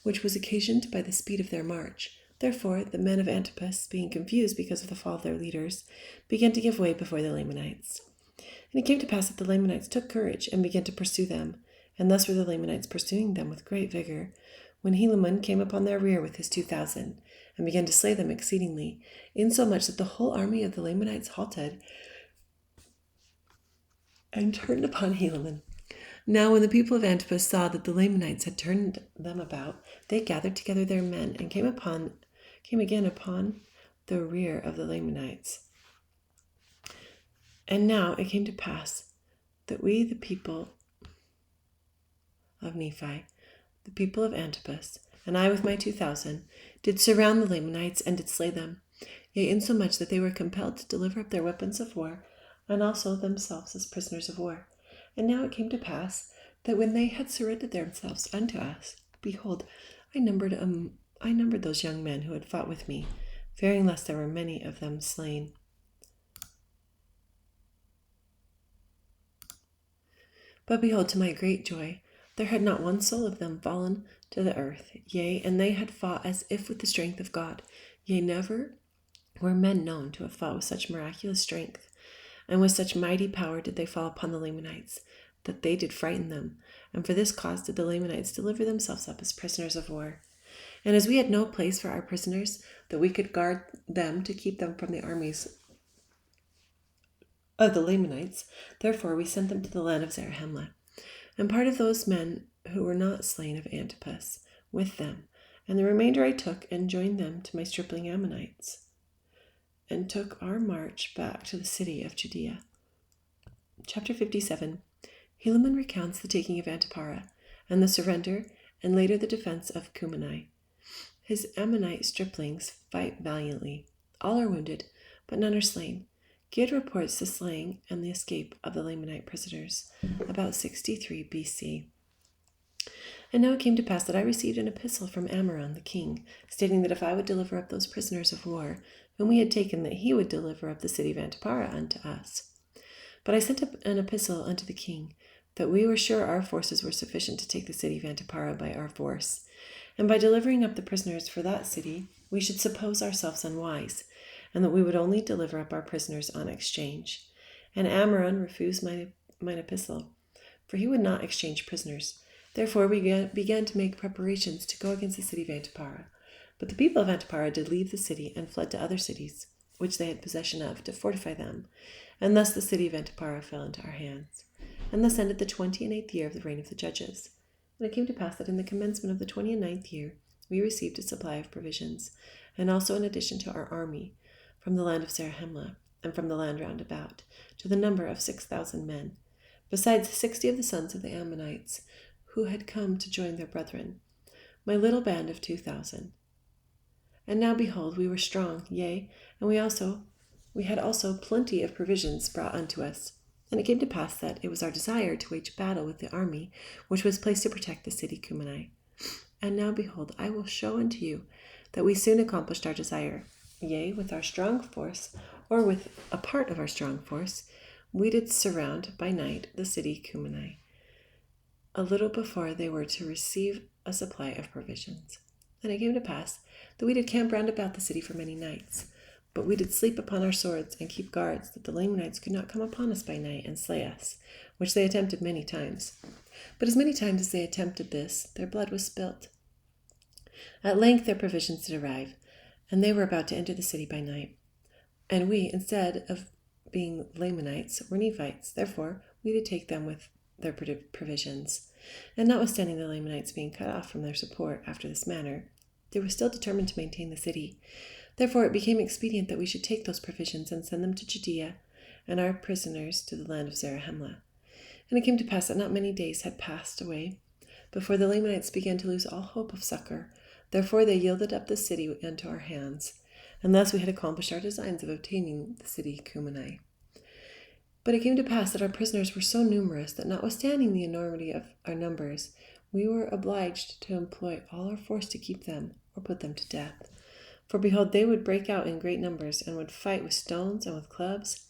A: which was occasioned by the speed of their march. Therefore the men of Antipas, being confused because of the fall of their leaders, began to give way before the Lamanites. And it came to pass that the Lamanites took courage and began to pursue them, and thus were the Lamanites pursuing them with great vigor, when Helaman came upon their rear with his 2,000, and began to slay them exceedingly, insomuch that the whole army of the Lamanites halted and turned upon Helaman. Now when the people of Antipas saw that the Lamanites had turned them about, they gathered together their men and came again upon the rear of the Lamanites. And now it came to pass that we, the people of Nephi, the people of Antipas, and I with my 2,000, did surround the Lamanites and did slay them, yea, insomuch that they were compelled to deliver up their weapons of war, and also themselves as prisoners of war. And now it came to pass that when they had surrendered themselves unto us, behold, I numbered those young men who had fought with me, fearing lest there were many of them slain. But behold, to my great joy, There had not one soul of them fallen to the earth, yea, and they had fought as if with the strength of God. Yea, never were men known to have fought with such miraculous strength, and with such mighty power did they fall upon the Lamanites, that they did frighten them. And for this cause did the Lamanites deliver themselves up as prisoners of war. And as we had no place for our prisoners, that we could guard them to keep them from the armies of the Lamanites, therefore we sent them to the land of Zarahemla. And part of those men who were not slain of Antipas with them, and the remainder I took and joined them to my stripling Ammonites, and took our march back to the city of Judea. Chapter 57. Helaman recounts the taking of Antipara, and the surrender, and later the defense of Cumeni. His Ammonite striplings fight valiantly. All are wounded, but none are slain. Gid reports the slaying and the escape of the Lamanite prisoners, about 63 BC. And now it came to pass that I received an epistle from Ammoron the king, stating that if I would deliver up those prisoners of war whom we had taken, that he would deliver up the city of Antipara unto us. But I sent up an epistle unto the king, that we were sure our forces were sufficient to take the city of Antipara by our force, and by delivering up the prisoners for that city, we should suppose ourselves unwise, and that we would only deliver up our prisoners on exchange. And Ammoron refused mine epistle, for he would not exchange prisoners. Therefore we began to make preparations to go against the city of Antipara. But the people of Antipara did leave the city and fled to other cities, which they had possession of, to fortify them. And thus the city of Antipara fell into our hands. And thus ended the 28th year of the reign of the judges. And it came to pass that in the commencement of the 29th year we received a supply of provisions, and also an addition to our army, from the land of Zarahemla, and from the land round about, to the number of 6,000 men, besides 60 of the sons of the Ammonites, who had come to join their brethren, my little band of 2,000. And now behold, we were strong, yea, and we had also plenty of provisions brought unto us. And it came to pass that it was our desire to wage battle with the army which was placed to protect the city Cumeni. And now behold, I will show unto you that we soon accomplished our desire. Yea, with our strong force, or with a part of our strong force, we did surround by night the city Cumeni, a little before they were to receive a supply of provisions. And it came to pass that we did camp round about the city for many nights, but we did sleep upon our swords and keep guards, that the Lamanites could not come upon us by night and slay us, which they attempted many times. But as many times as they attempted this, their blood was spilt. At length their provisions did arrive, and they were about to enter the city by night. And we, instead of being Lamanites, were Nephites. Therefore we did take them with their provisions. And notwithstanding the Lamanites being cut off from their support after this manner, they were still determined to maintain the city. Therefore it became expedient that we should take those provisions and send them to Judea, and our prisoners to the land of Zarahemla. And it came to pass that not many days had passed away before the Lamanites began to lose all hope of succor. Therefore they yielded up the city into our hands, and thus we had accomplished our designs of obtaining the city Cumeni. But it came to pass that our prisoners were so numerous that notwithstanding the enormity of our numbers, we were obliged to employ all our force to keep them, or put them to death. For behold, they would break out in great numbers, and would fight with stones and with clubs,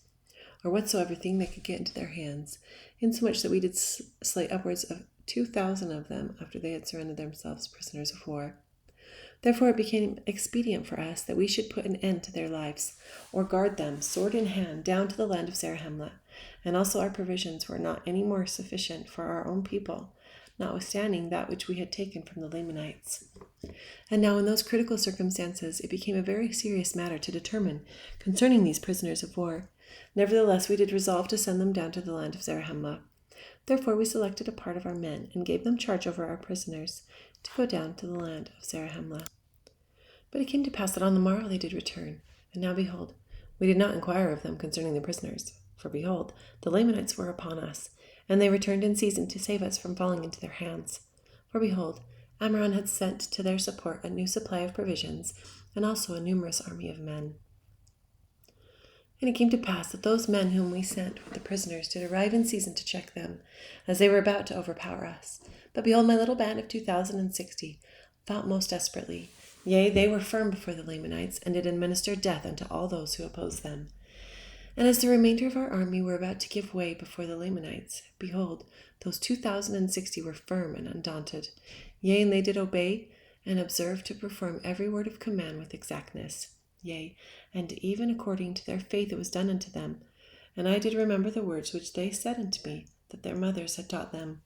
A: or whatsoever thing they could get into their hands, insomuch that we did slay upwards of 2,000 of them after they had surrendered themselves prisoners of war. Therefore it became expedient for us that we should put an end to their lives, or guard them, sword in hand, down to the land of Zarahemla. And also our provisions were not any more sufficient for our own people, notwithstanding that which we had taken from the Lamanites. And now in those critical circumstances it became a very serious matter to determine concerning these prisoners of war. Nevertheless we did resolve to send them down to the land of Zarahemla. Therefore we selected a part of our men, and gave them charge over our prisoners, to go down to the land of Zarahemla. But it came to pass that on the morrow they did return. And now behold, we did not inquire of them concerning the prisoners. For behold, the Lamanites were upon us, and they returned in season to save us from falling into their hands. For behold, Ammoron had sent to their support a new supply of provisions, and also a numerous army of men. And it came to pass that those men whom we sent with the prisoners did arrive in season to check them, as they were about to overpower us. But behold, my little band of 2,060 fought most desperately. Yea, they were firm before the Lamanites, and did administer death unto all those who opposed them. And as the remainder of our army were about to give way before the Lamanites, behold, those 2,060 were firm and undaunted. Yea, and they did obey and observe to perform every word of command with exactness. Yea, and even according to their faith it was done unto them. And I did remember the words which they said unto me, that their mothers had taught them.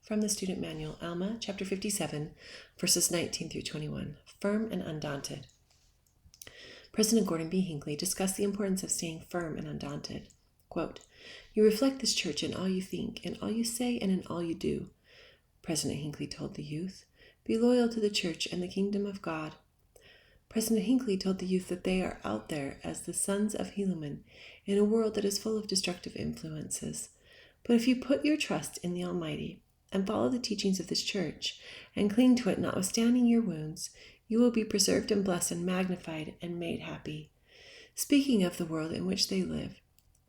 A: From the Student Manual, Alma, chapter 57, verses 19 through 21. Firm and undaunted. President Gordon B. Hinckley discussed the importance of staying firm and undaunted. Quote, "You reflect this church in all you think, in all you say, and in all you do," President Hinckley told the youth. "Be loyal to the church and the kingdom of God." President Hinckley told the youth that they are out there as the sons of Helaman in a world that is full of destructive influences. But if you put your trust in the Almighty and follow the teachings of this church and cling to it notwithstanding your wounds, you will be preserved and blessed and magnified and made happy. Speaking of the world in which they live,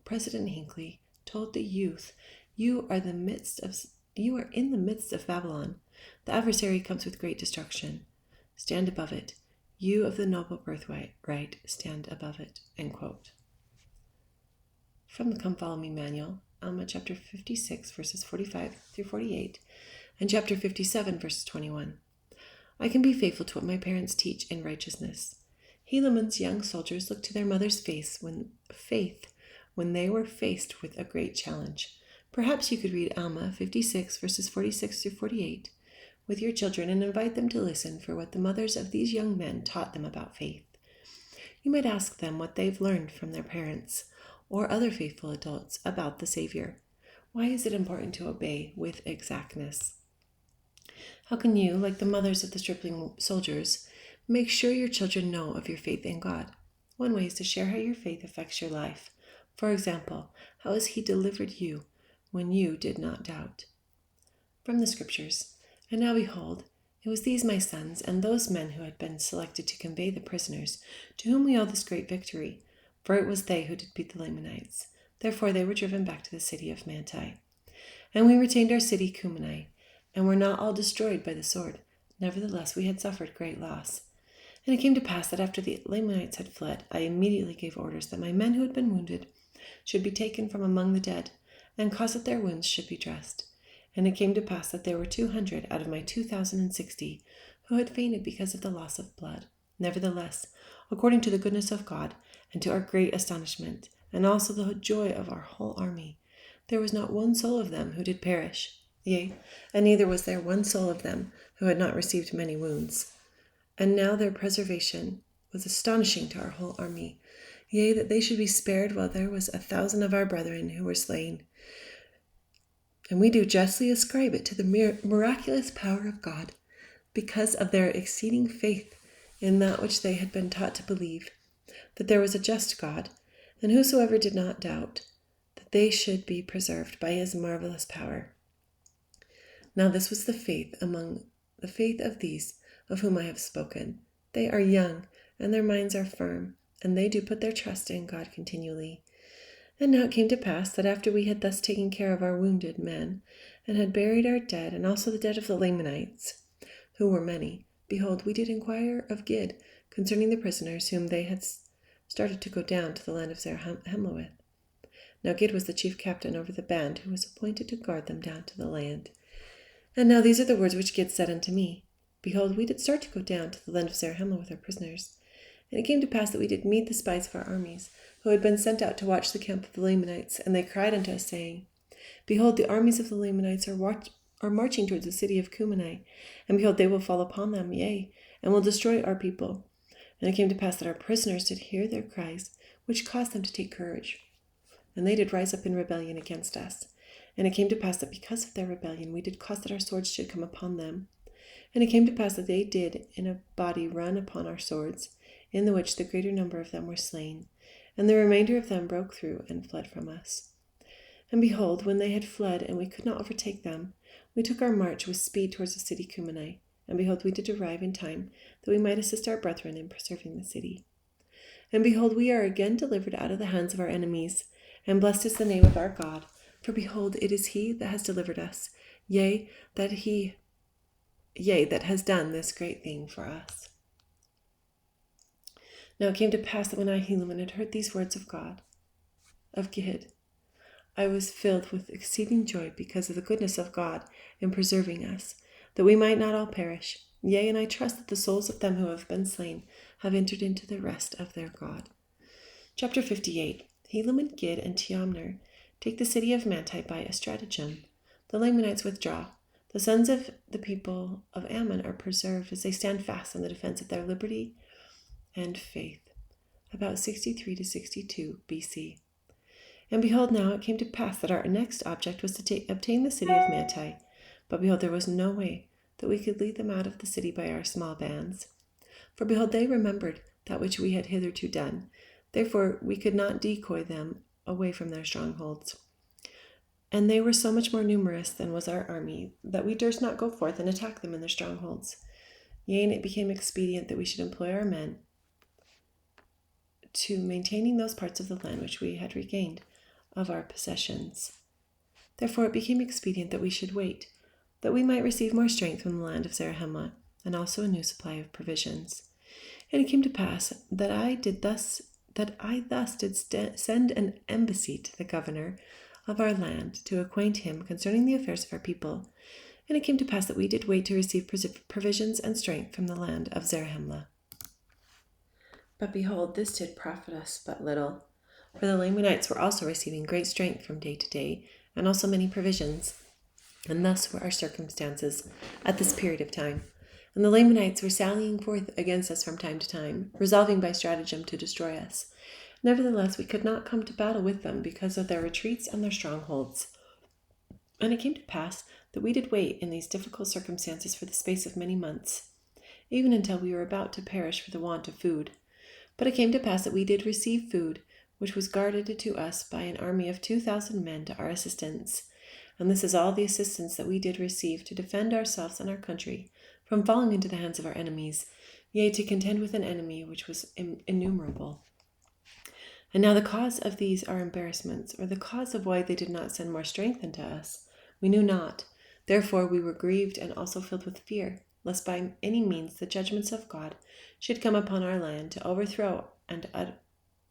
A: President Hinckley told the youth, you are in the midst of Babylon. The adversary comes with great destruction. Stand above it. You of the noble birthright, stand above it." End quote. From the Come Follow Me manual, Alma chapter 56, verses 45 through 48, and chapter 57, verses 21. I can be faithful to what my parents teach in righteousness. Helaman's young soldiers looked to their mother's faith when they were faced with a great challenge. Perhaps you could read Alma 56, verses 46 through 48 with your children and invite them to listen for what the mothers of these young men taught them about faith. You might ask them what they've learned from their parents or other faithful adults about the Savior. Why is it important to obey with exactness? How can you, like the mothers of the stripling soldiers, make sure your children know of your faith in God? One way is to share how your faith affects your life. For example, how has He delivered you when you did not doubt? From the Scriptures. And now behold, it was these my sons and those men who had been selected to convey the prisoners, to whom we owe this great victory. For it was they who did beat the Lamanites. Therefore they were driven back to the city of Manti. And we retained our city Cumeni, and were not all destroyed by the sword. Nevertheless we had suffered great loss. And it came to pass that after the Lamanites had fled, I immediately gave orders that my men who had been wounded should be taken from among the dead, and caused that their wounds should be dressed. And it came to pass that there were 200 out of my 2,060 who had fainted because of the loss of blood. Nevertheless, according to the goodness of God, and to our great astonishment, and also the joy of our whole army, there was not one soul of them who did perish. Yea, and neither was there one soul of them who had not received many wounds. And now their preservation was astonishing to our whole army. Yea, that they should be spared while there was 1,000 of our brethren who were slain. And we do justly ascribe it to the miraculous power of God, because of their exceeding faith in that which they had been taught to believe, that there was a just God, and whosoever did not doubt, that they should be preserved by His marvelous power. Now this was the faith of these of whom I have spoken. They are young, and their minds are firm, and they do put their trust in God continually. And now it came to pass that after we had thus taken care of our wounded men, and had buried our dead, and also the dead of the Lamanites, who were many, behold, we did inquire of Gid concerning the prisoners whom they had started to go down to the land of Zarahemla with. Now Gid was the chief captain over the band who was appointed to guard them down to the land. And now these are the words which Gid said unto me. Behold, we did start to go down to the land of Zarahemla with our prisoners. And it came to pass that we did meet the spies of our armies, who had been sent out to watch the camp of the Lamanites, and they cried unto us, saying, Behold, the armies of the Lamanites are marching towards the city of Cumeni, and behold, they will fall upon them, yea, and will destroy our people. And it came to pass that our prisoners did hear their cries, which caused them to take courage. And they did rise up in rebellion against us. And it came to pass that because of their rebellion we did cause that our swords should come upon them. And it came to pass that they did in a body run upon our swords, in the which the greater number of them were slain, and the remainder of them broke through and fled from us. And behold, when they had fled, and we could not overtake them, we took our march with speed towards the city Cumeni. And behold, we did arrive in time, that we might assist our brethren in preserving the city. And behold, we are again delivered out of the hands of our enemies, and blessed is the name of our God. For behold, it is He that has delivered us, that has done this great thing for us. Now it came to pass that when I, Helaman, had heard these words of Gid, I was filled with exceeding joy because of the goodness of God in preserving us, that we might not all perish. Yea, and I trust that the souls of them who have been slain have entered into the rest of their God. Chapter 58. Helaman, Gid, and Tiamner take the city of Manti by a stratagem. The Lamanites withdraw. The sons of the people of Ammon are preserved as they stand fast in the defense of their liberty and faith. About 63 to 62 BC. And behold, now it came to pass that our next object was to obtain the city of Manti. But behold, there was no way that we could lead them out of the city by our small bands. For behold, they remembered that which we had hitherto done. Therefore we could not decoy them away from their strongholds. And they were so much more numerous than was our army, that we durst not go forth and attack them in their strongholds. Yea, and it became expedient that we should employ our men to maintaining those parts of the land which we had regained of our possessions. Therefore it became expedient that we should wait, that we might receive more strength from the land of Zarahemla, and also a new supply of provisions. And it came to pass that I thus did send an embassy to the governor of our land to acquaint him concerning the affairs of our people. And it came to pass that we did wait to receive provisions and strength from the land of Zarahemla. But behold, this did profit us but little, for the Lamanites were also receiving great strength from day to day, and also many provisions. And thus were our circumstances at this period of time. And the Lamanites were sallying forth against us from time to time, resolving by stratagem to destroy us. Nevertheless, we could not come to battle with them because of their retreats and their strongholds. And it came to pass that we did wait in these difficult circumstances for the space of many months, even until we were about to perish for the want of food. But it came to pass that we did receive food, which was guarded to us by an army of 2,000 men to our assistance. And this is all the assistance that we did receive to defend ourselves and our country from falling into the hands of our enemies, yea, to contend with an enemy which was innumerable. And now the cause of these our embarrassments, or the cause of why they did not send more strength unto us, we knew not. Therefore we were grieved and also filled with fear, lest by any means the judgments of God should come upon our land to overthrow and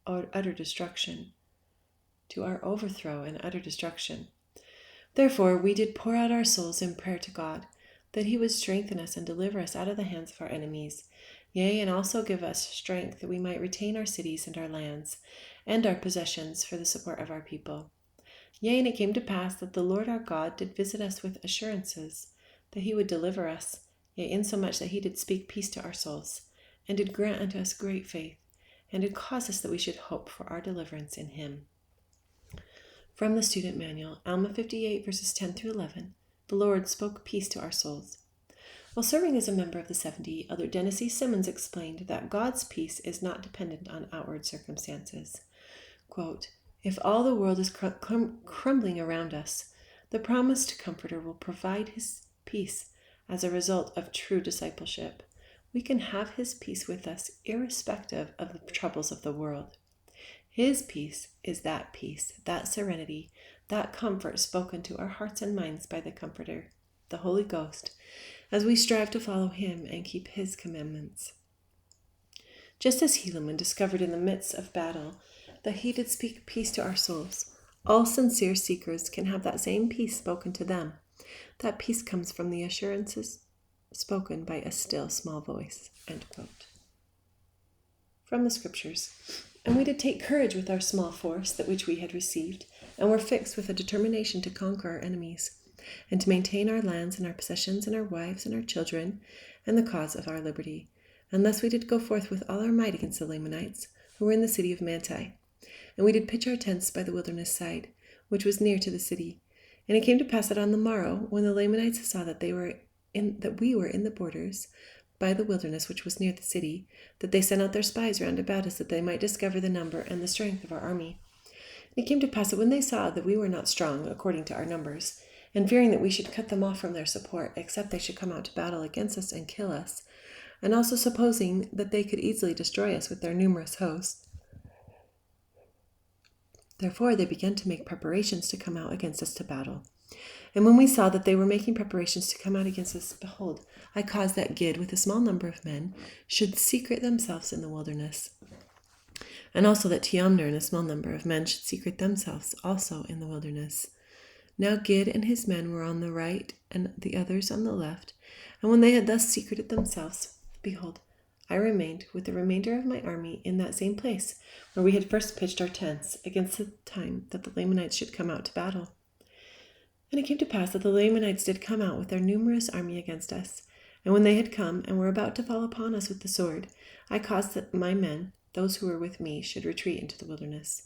A: utter destruction. To our overthrow and utter destruction. Therefore we did pour out our souls in prayer to God, that he would strengthen us and deliver us out of the hands of our enemies, yea, and also give us strength that we might retain our cities and our lands, and our possessions for the support of our people. Yea, and it came to pass that the Lord our God did visit us with assurances, that he would deliver us, yea, insomuch that he did speak peace to our souls, and did grant unto us great faith, and did cause us that we should hope for our deliverance in him. From the Student Manual, Alma 58, verses 10 through 11, the Lord spoke peace to our souls. While serving as a member of the 70, Elder Dennis E. Simmons explained that God's peace is not dependent on outward circumstances. Quote, if all the world is crumbling around us, the promised Comforter will provide his peace as a result of true discipleship. We can have his peace with us irrespective of the troubles of the world. His peace is that peace, that serenity, that comfort spoken to our hearts and minds by the Comforter, the Holy Ghost, as we strive to follow him and keep his commandments. Just as Helaman discovered in the midst of battle that he did speak peace to our souls, all sincere seekers can have that same peace spoken to them. That peace comes from the assurances spoken by a still small voice. End quote. From the Scriptures. And we did take courage with our small force, that which we had received, and were fixed with a determination to conquer our enemies, and to maintain our lands and our possessions and our wives and our children, and the cause of our liberty. And thus we did go forth with all our might against the Lamanites, who were in the city of Manti. And we did pitch our tents by the wilderness side, which was near to the city. And it came to pass that on the morrow, when the Lamanites saw that we were in the borders, by the wilderness which was near the city, that they sent out their spies round about us, that they might discover the number and the strength of our army. And it came to pass that when they saw that we were not strong according to our numbers, and fearing that we should cut them off from their support, except they should come out to battle against us and kill us, and also supposing that they could easily destroy us with their numerous hosts, therefore they began to make preparations to come out against us to battle. And when we saw that they were making preparations to come out against us, behold, I caused that Gid, with a small number of men, should secret themselves in the wilderness. and also that Tiamner and a small number of men should secrete themselves also in the wilderness. Now Gid and his men were on the right, and the others on the left. And when they had thus secreted themselves, behold, I remained with the remainder of my army in that same place where we had first pitched our tents, against the time that the Lamanites should come out to battle. And it came to pass that the Lamanites did come out with their numerous army against us. And when they had come and were about to fall upon us with the sword, I caused that my men, those who were with me, should retreat into the wilderness.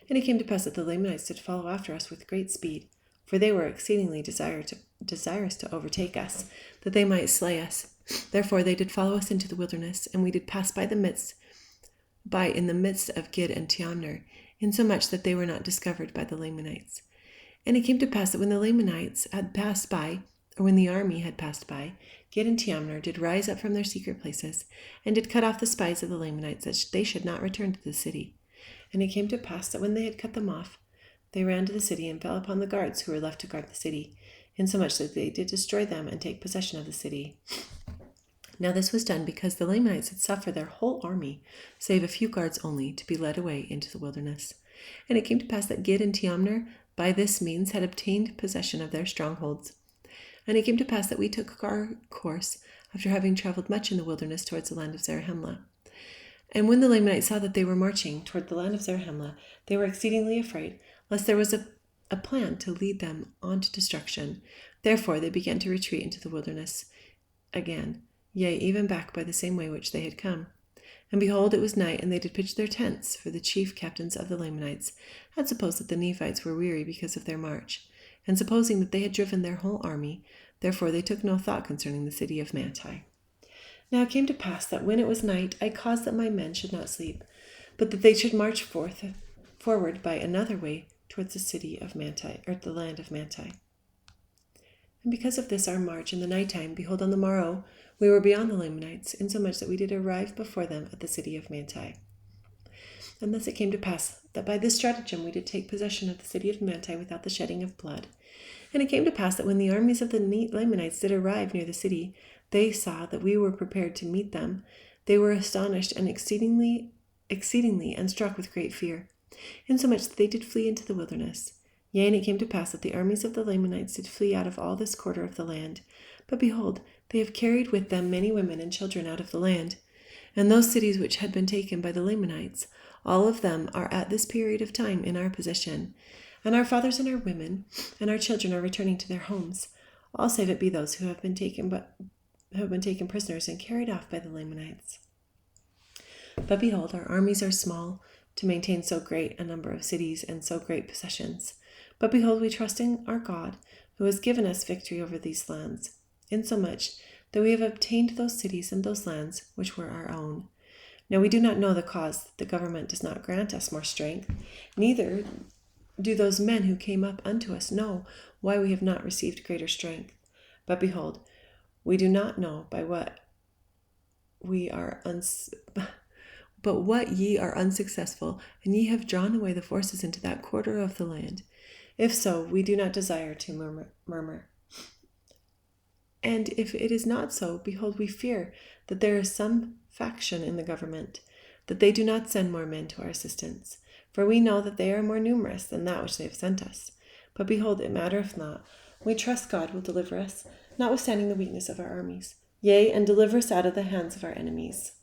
A: And it came to pass that the Lamanites did follow after us with great speed, for they were exceedingly desirous to overtake us, that they might slay us. Therefore they did follow us into the wilderness, and we did pass by in the midst of Gid and Tiamner, insomuch that they were not discovered by the Lamanites. And it came to pass that when the Lamanites had passed by, or when the army had passed by, Gid and Tiamner did rise up from their secret places, and did cut off the spies of the Lamanites, that they should not return to the city. And it came to pass that when they had cut them off, they ran to the city and fell upon the guards who were left to guard the city, insomuch that they did destroy them and take possession of the city. Now this was done because the Lamanites had suffered their whole army, save a few guards only, to be led away into the wilderness. And it came to pass that Gid and Tiamner by this means had obtained possession of their strongholds. And it came to pass that we took our course, after having traveled much in the wilderness towards the land of Zarahemla. And when the Lamanites saw that they were marching toward the land of Zarahemla, they were exceedingly afraid, lest there was a plan to lead them on to destruction. Therefore they began to retreat into the wilderness again, yea, even back by the same way which they had come. And behold, it was night, and they did pitch their tents, for the chief captains of the Lamanites had supposed that the Nephites were weary because of their march, and supposing that they had driven their whole army, therefore they took no thought concerning the city of Manti. Now it came to pass that when it was night, I caused that my men should not sleep, but that they should march forward by another way towards the city of Manti, or the land of Manti. And because of this our march in the night time, behold, on the morrow we were beyond the Lamanites, insomuch that we did arrive before them at the city of Manti. And thus it came to pass that by this stratagem we did take possession of the city of Manti without the shedding of blood. And it came to pass that when the armies of the Lamanites did arrive near the city, they saw that we were prepared to meet them. They were astonished and exceedingly and struck with great fear, insomuch that they did flee into the wilderness. Yea, and it came to pass that the armies of the Lamanites did flee out of all this quarter of the land. But behold, they have carried with them many women and children out of the land. And those cities which had been taken by the Lamanites, all of them are at this period of time in our possession. And our fathers and our women and our children are returning to their homes, all save it be those who have been taken prisoners and carried off by the Lamanites. But behold, our armies are small to maintain so great a number of cities and so great possessions. But behold, we trust in our God, who has given us victory over these lands, insomuch that we have obtained those cities and those lands which were our own. Now we do not know the cause that the government does not grant us more strength, neither do those men who came up unto us know why we have not received greater strength. But behold, we do not know by what ye are unsuccessful, and ye have drawn away the forces into that quarter of the land. If so, we do not desire to murmur. And if it is not so, behold, we fear that there is some faction in the government, that they do not send more men to our assistance. For we know that they are more numerous than that which they have sent us. But behold, it mattereth not. We trust God will deliver us, notwithstanding the weakness of our armies. Yea, and deliver us out of the hands of our enemies.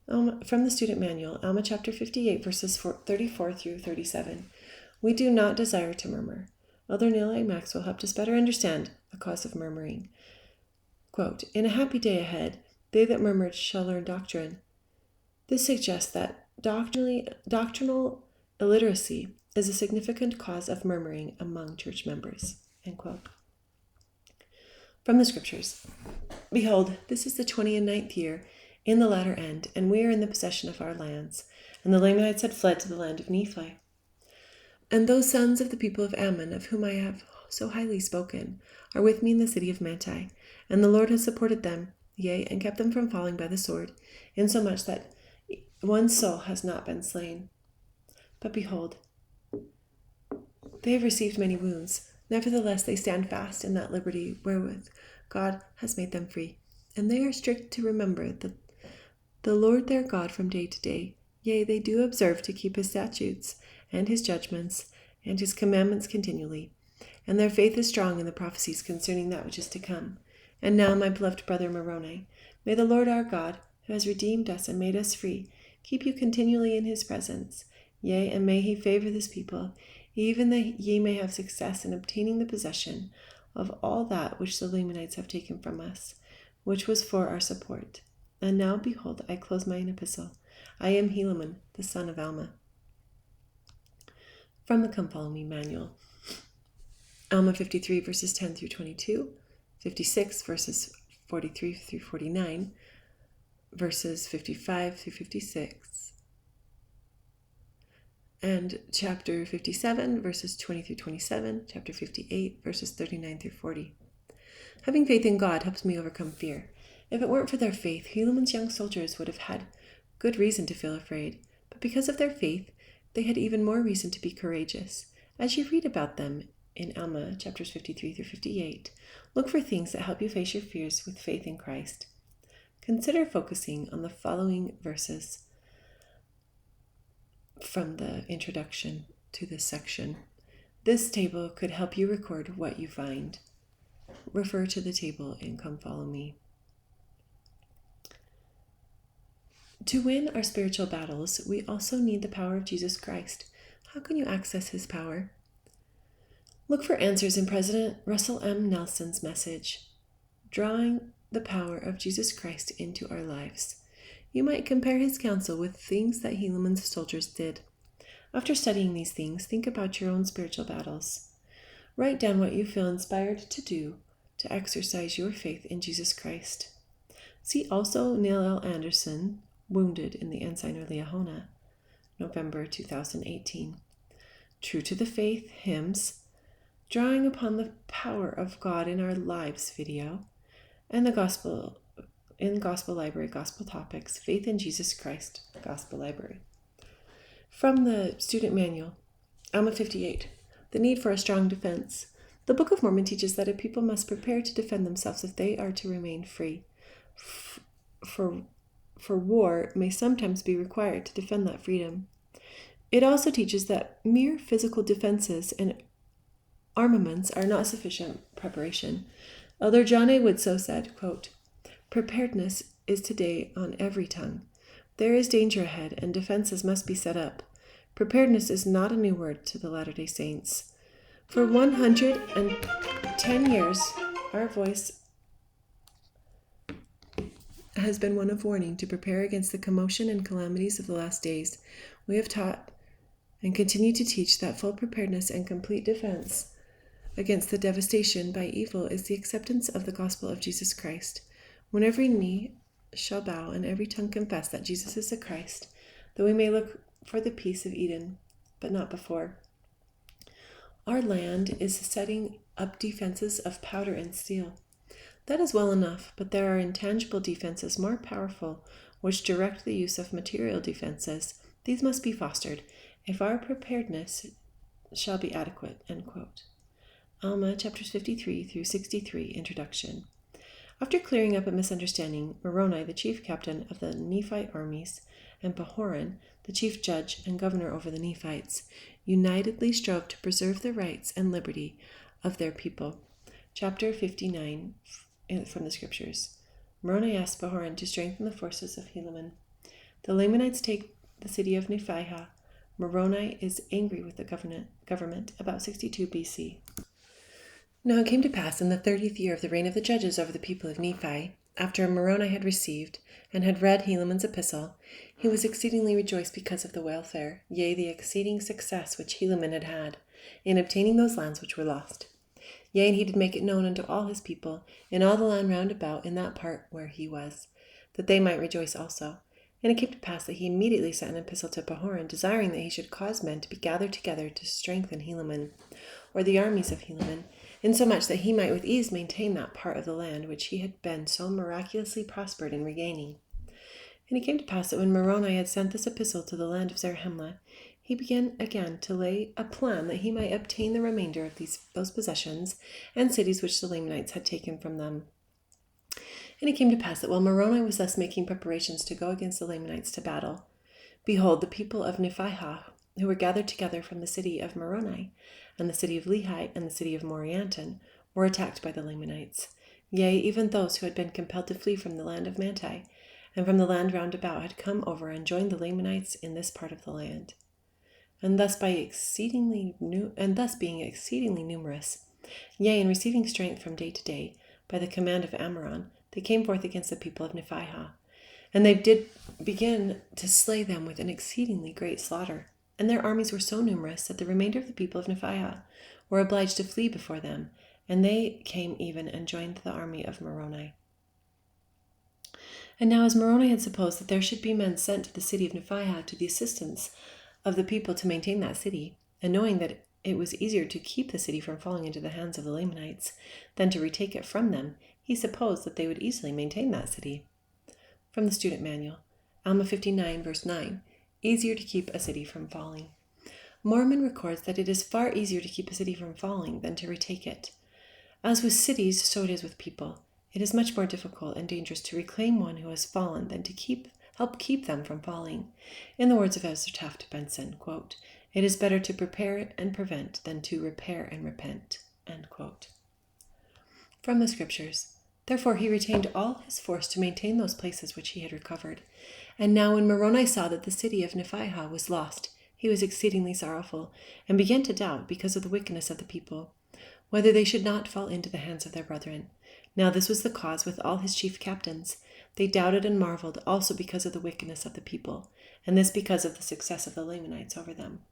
A: From the Student Manual, Alma chapter 58, verses 34 through 37. We do not desire to murmur. Elder Neil A. Maxwell helped us better understand the cause of murmuring. Quote, in a happy day ahead, they that murmured shall learn doctrine. This suggests that doctrinal illiteracy is a significant cause of murmuring among church members. End quote. From the Scriptures. Behold, this is the 29th year in the latter end, and we are in the possession of our lands. And the Lamanites had fled to the land of Nephi. And those sons of the people of Ammon, of whom I have so highly spoken, are with me in the city of Manti. And the Lord has supported them, yea, and kept them from falling by the sword, insomuch that one soul has not been slain. But behold, they have received many wounds. Nevertheless, they stand fast in that liberty wherewith God has made them free. And they are strict to remember the Lord their God from day to day. Yea, they do observe to keep his statutes, and his judgments, and his commandments continually. And their faith is strong in the prophecies concerning that which is to come. And now, my beloved brother Moroni, may the Lord our God, who has redeemed us and made us free, keep you continually in his presence. Yea, and may he favor this people, even that ye may have success in obtaining the possession of all that which the Lamanites have taken from us, which was for our support. And now, behold, I close mine epistle. I am Helaman, the son of Alma. From the Come Follow Me manual. Alma 53, verses 10 through 22, 56, verses 43 through 49, verses 55 through 56, and chapter 57, verses 20 through 27, chapter 58, verses 39 through 40. Having faith in God helps me overcome fear. If it weren't for their faith, Helaman's young soldiers would have had good reason to feel afraid, but because of their faith, they had even more reason to be courageous. As you read about them in Alma, chapters 53 through 58, look for things that help you face your fears with faith in Christ. Consider focusing on the following verses from the introduction to this section. This table could help you record what you find. Refer to the table and Come Follow Me. To win our spiritual battles, we also need the power of Jesus Christ. How can you access his power? Look for answers in President Russell M. Nelson's message, Drawing the Power of Jesus Christ into Our Lives. You might compare his counsel with things that Helaman's soldiers did. After studying these things, think about your own spiritual battles. Write down what you feel inspired to do to exercise your faith in Jesus Christ. See also Neil L. Anderson, Wounded in the Ensign or Liahona, November 2018. True to the Faith hymns, Drawing Upon the Power of God in Our Lives video, and the Gospel Library, Gospel Topics, Faith in Jesus Christ, Gospel Library. From the Student Manual, Alma 58, The Need for a Strong Defense. The Book of Mormon teaches that a people must prepare to defend themselves if they are to remain free. For war may sometimes be required to defend that freedom. It also teaches that mere physical defenses and armaments are not sufficient preparation. Elder John A. Woodsoe said, quote, "Preparedness is today on every tongue. There is danger ahead, and defenses must be set up. Preparedness is not a new word to the Latter-day Saints. For 110 years, our voice has been one of warning to prepare against the commotion and calamities of the last days. We have taught and continue to teach that full preparedness and complete defense against the devastation by evil is the acceptance of the gospel of Jesus Christ. When every knee shall bow and every tongue confess that Jesus is the Christ, that we may look for the peace of Eden, but not before. Our land is setting up defenses of powder and steel. That is well enough, but there are intangible defenses more powerful, which direct the use of material defenses. These must be fostered if our preparedness shall be adequate." End quote. Alma, chapters 53 through 63, Introduction. After clearing up a misunderstanding, Moroni, the chief captain of the Nephite armies, and Pahoran, the chief judge and governor over the Nephites, unitedly strove to preserve the rights and liberty of their people. Chapter 59 from the Scriptures. Moroni asked Pahoran to strengthen the forces of Helaman. The Lamanites take the city of Nephihah. Moroni is angry with the government about 62 BC. Now it came to pass in the 30th year of the reign of the judges over the people of Nephi, after Moroni had received and had read Helaman's epistle, he was exceedingly rejoiced because of the welfare, yea, the exceeding success which Helaman had had in obtaining those lands which were lost. Yea, and he did make it known unto all his people in all the land round about in that part where he was, that they might rejoice also. And it came to pass that he immediately sent an epistle to Pahoran, desiring that he should cause men to be gathered together to strengthen Helaman, or the armies of Helaman, insomuch that he might with ease maintain that part of the land which he had been so miraculously prospered in regaining. And it came to pass that when Moroni had sent this epistle to the land of Zarahemla, he began again to lay a plan that he might obtain the remainder of those possessions and cities which the Lamanites had taken from them. And it came to pass that while Moroni was thus making preparations to go against the Lamanites to battle, Behold, the people of Nephihah, who were gathered together from the city of Moroni, and the city of Lehi, and the city of Morianton, were attacked by the Lamanites. Yea, even those who had been compelled to flee from the land of Manti, and from the land round about, had come over and joined the Lamanites in this part of the land. And thus being exceedingly numerous, yea, and receiving strength from day to day, by the command of Ammoron, they came forth against the people of Nephihah. And they did begin to slay them with an exceedingly great slaughter. And their armies were so numerous that the remainder of the people of Nephihah were obliged to flee before them, and they came even and joined the army of Moroni. And now as Moroni had supposed that there should be men sent to the city of Nephihah to the assistance of the people to maintain that city, and knowing that it was easier to keep the city from falling into the hands of the Lamanites than to retake it from them, he supposed that they would easily maintain that city. From the Student Manual, Alma 59, verse 9, easier to keep a city from falling. Mormon records that it is far easier to keep a city from falling than to retake it. As with cities, so it is with people. It is much more difficult and dangerous to reclaim one who has fallen than to help keep them from falling. In the words of Ezra Taft Benson, quote, "It is better to prepare and prevent than to repair and repent." End quote. From the Scriptures, therefore he retained all his force to maintain those places which he had recovered. And now when Moroni saw that the city of Nephihah was lost, he was exceedingly sorrowful, and began to doubt, because of the wickedness of the people, whether they should not fall into the hands of their brethren. Now this was the cause with all his chief captains. They doubted and marveled also because of the wickedness of the people, and this because of the success of the Lamanites over them.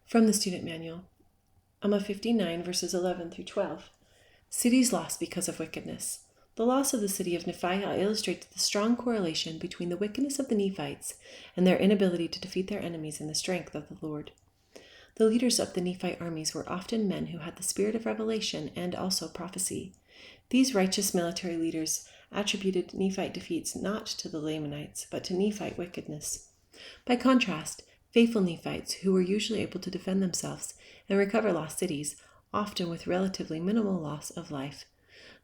A: From the Student Manual, Alma 59, verses 11 through 12. Cities lost because of wickedness. The loss of the city of Nephihah illustrates the strong correlation between the wickedness of the Nephites and their inability to defeat their enemies in the strength of the Lord. The leaders of the Nephite armies were often men who had the spirit of revelation and also prophecy. These righteous military leaders attributed Nephite defeats not to the Lamanites, but to Nephite wickedness. By contrast, faithful Nephites, who were usually able to defend themselves and recover lost cities, often with relatively minimal loss of life.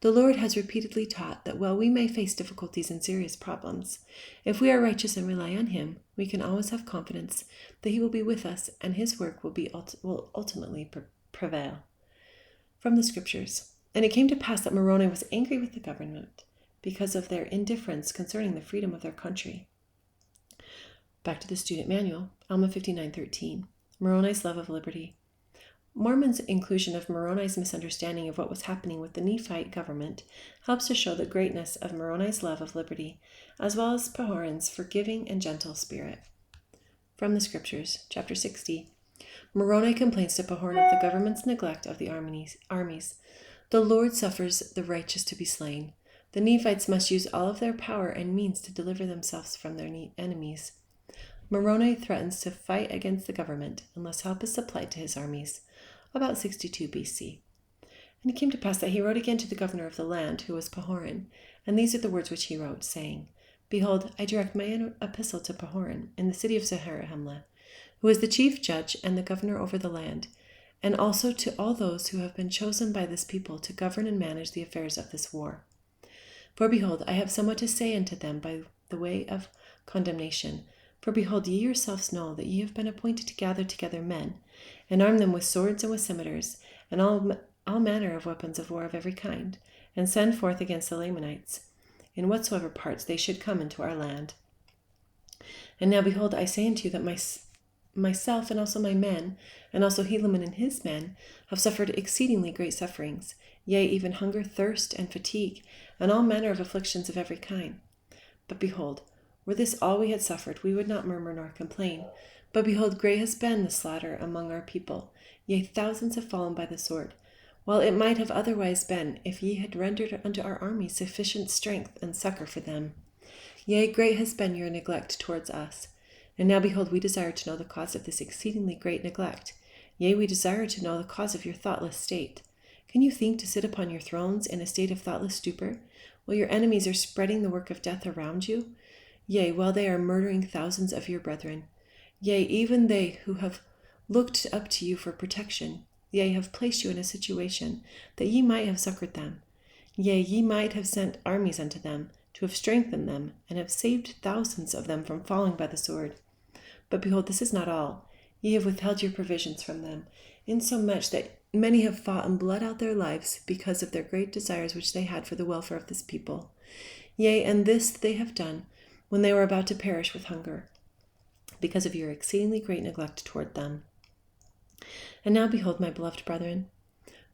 A: The Lord has repeatedly taught that while we may face difficulties and serious problems, if we are righteous and rely on Him, we can always have confidence that He will be with us and His work will ultimately prevail. From the Scriptures, and it came to pass that Moroni was angry with the government because of their indifference concerning the freedom of their country. Back to the Student Manual, Alma 59:13, Moroni's love of liberty. Mormon's inclusion of Moroni's misunderstanding of what was happening with the Nephite government helps to show the greatness of Moroni's love of liberty, as well as Pahoran's forgiving and gentle spirit. From the Scriptures, chapter 60. Moroni complains to Pahoran of the government's neglect of the armies. The Lord suffers the righteous to be slain. The Nephites must use all of their power and means to deliver themselves from their enemies. Moroni threatens to fight against the government unless help is supplied to his armies. About 62 BC. And it came to pass that he wrote again to the governor of the land, who was Pahoran, and these are the words which he wrote, saying, Behold, I direct my epistle to Pahoran, in the city of Zarahemla, who is the chief judge and the governor over the land, and also to all those who have been chosen by this people to govern and manage the affairs of this war. For behold, I have somewhat to say unto them by the way of condemnation. For behold, ye yourselves know that ye have been appointed to gather together men, and arm them with swords and with scimitars, and all manner of weapons of war of every kind, and send forth against the Lamanites, in whatsoever parts they should come into our land. And now behold, I say unto you that myself and also my men, and also Helaman and his men, have suffered exceedingly great sufferings, yea, even hunger, thirst, and fatigue, and all manner of afflictions of every kind. But behold, were this all we had suffered, we would not murmur nor complain. But behold, great has been the slaughter among our people, yea, thousands have fallen by the sword, while it might have otherwise been, if ye had rendered unto our army sufficient strength and succor for them. Yea, great has been your neglect towards us. And now behold, we desire to know the cause of this exceedingly great neglect. Yea, we desire to know the cause of your thoughtless state. Can you think to sit upon your thrones in a state of thoughtless stupor, while your enemies are spreading the work of death around you? Yea, while they are murdering thousands of your brethren. Yea, even they who have looked up to you for protection, yea, have placed you in a situation that ye might have succored them. Yea, ye might have sent armies unto them, to have strengthened them, and have saved thousands of them from falling by the sword. But behold, this is not all. Ye have withheld your provisions from them, insomuch that many have fought and bled out their lives because of their great desires which they had for the welfare of this people. Yea, and this they have done when they were about to perish with hunger, because of your exceedingly great neglect toward them. And now behold, my beloved brethren,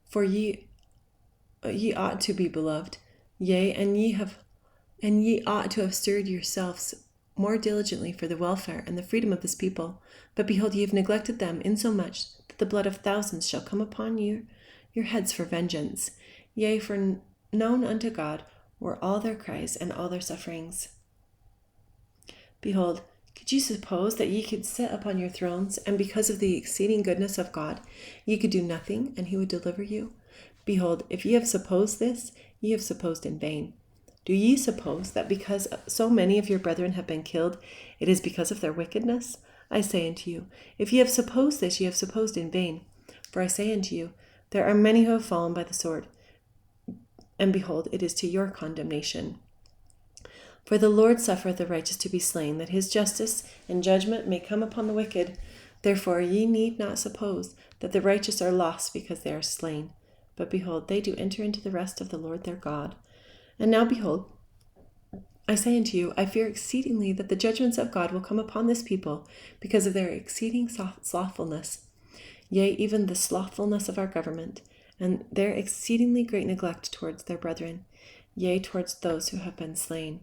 A: for ye ought to be beloved, yea, and ye ought to have stirred yourselves more diligently for the welfare and the freedom of this people. But behold, ye have neglected them, insomuch that the blood of thousands shall come upon your heads for vengeance. Yea, for known unto God were all their cries and all their sufferings. Behold, could ye suppose that ye could sit upon your thrones, and because of the exceeding goodness of God, ye could do nothing, and he would deliver you? Behold, if ye have supposed this, ye have supposed in vain. Do ye suppose that because so many of your brethren have been killed, it is because of their wickedness? I say unto you, if ye have supposed this, ye have supposed in vain. For I say unto you, there are many who have fallen by the sword, and behold, it is to your condemnation. For the Lord suffereth the righteous to be slain, that his justice and judgment may come upon the wicked. Therefore ye need not suppose that the righteous are lost because they are slain. But behold, they do enter into the rest of the Lord their God. And now behold, I say unto you, I fear exceedingly that the judgments of God will come upon this people because of their exceeding slothfulness, yea, even the slothfulness of our government, and their exceedingly great neglect towards their brethren, yea, towards those who have been slain.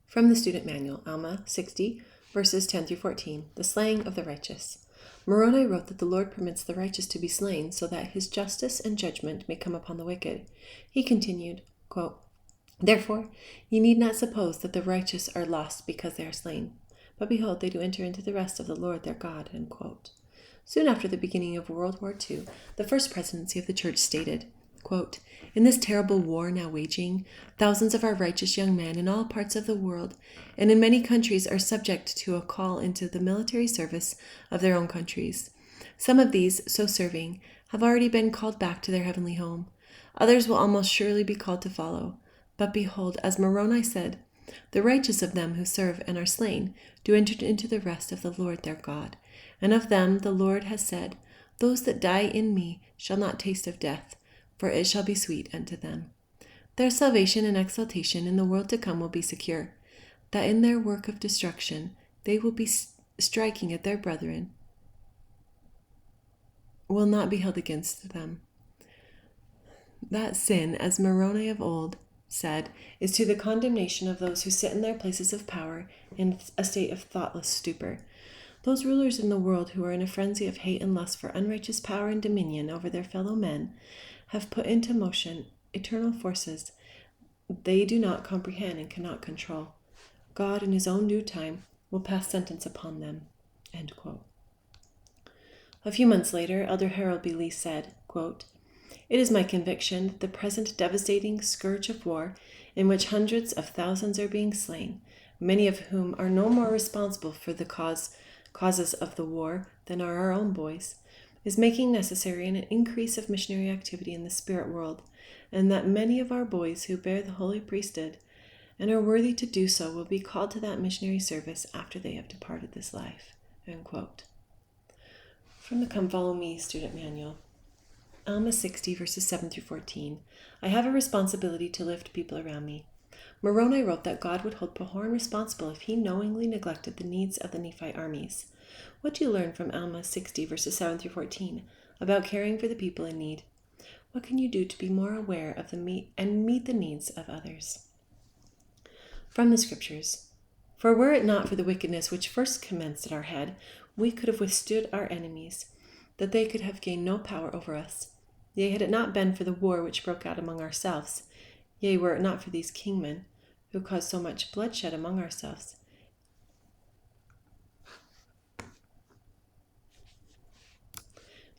A: From the Student Manual, Alma 60, verses 10 through 14, the slaying of the righteous. Moroni wrote that the Lord permits the righteous to be slain so that his justice and judgment may come upon the wicked. He continued, quote, Therefore, ye need not suppose that the righteous are lost because they are slain. But behold, they do enter into the rest of the Lord their God. End quote. Soon after the beginning of World War II, the First Presidency of the Church stated, quote, In this terrible war now waging, thousands of our righteous young men in all parts of the world and in many countries are subject to a call into the military service of their own countries. Some of these, so serving, have already been called back to their heavenly home. Others will almost surely be called to follow. But behold, as Moroni said, the righteous of them who serve and are slain do enter into the rest of the Lord their God. And of them the Lord has said, Those that die in me shall not taste of death, for it shall be sweet unto them. Their salvation and exaltation in the world to come will be secure, that in their work of destruction they will be striking at their brethren, will not be held against them. That sin, as Moroni of old said, is to the condemnation of those who sit in their places of power in a state of thoughtless stupor. Those rulers in the world who are in a frenzy of hate and lust for unrighteous power and dominion over their fellow men have put into motion eternal forces they do not comprehend and cannot control. God, in his own due time, will pass sentence upon them. End quote. A few months later, Elder Harold B. Lee said, quote, It is my conviction that the present devastating scourge of war, in which hundreds of thousands are being slain, many of whom are no more responsible for the causes of the war than are our own boys, is making necessary an increase of missionary activity in the spirit world, and that many of our boys who bear the holy priesthood and are worthy to do so will be called to that missionary service after they have departed this life. End quote. From the Come Follow Me Student Manual, Alma 60, verses 7 through 14. I have a responsibility to lift people around me. Moroni wrote that God would hold Pahoran responsible if he knowingly neglected the needs of the Nephite armies. What do you learn from Alma 60, verses 7 through 14, about caring for the people in need? What can you do to be more aware of and meet the needs of others? From the Scriptures. For were it not for the wickedness which first commenced at our head, we could have withstood our enemies, that they could have gained no power over us. Yea, had it not been for the war which broke out among ourselves, yea, were it not for these kingmen, who caused so much bloodshed among ourselves,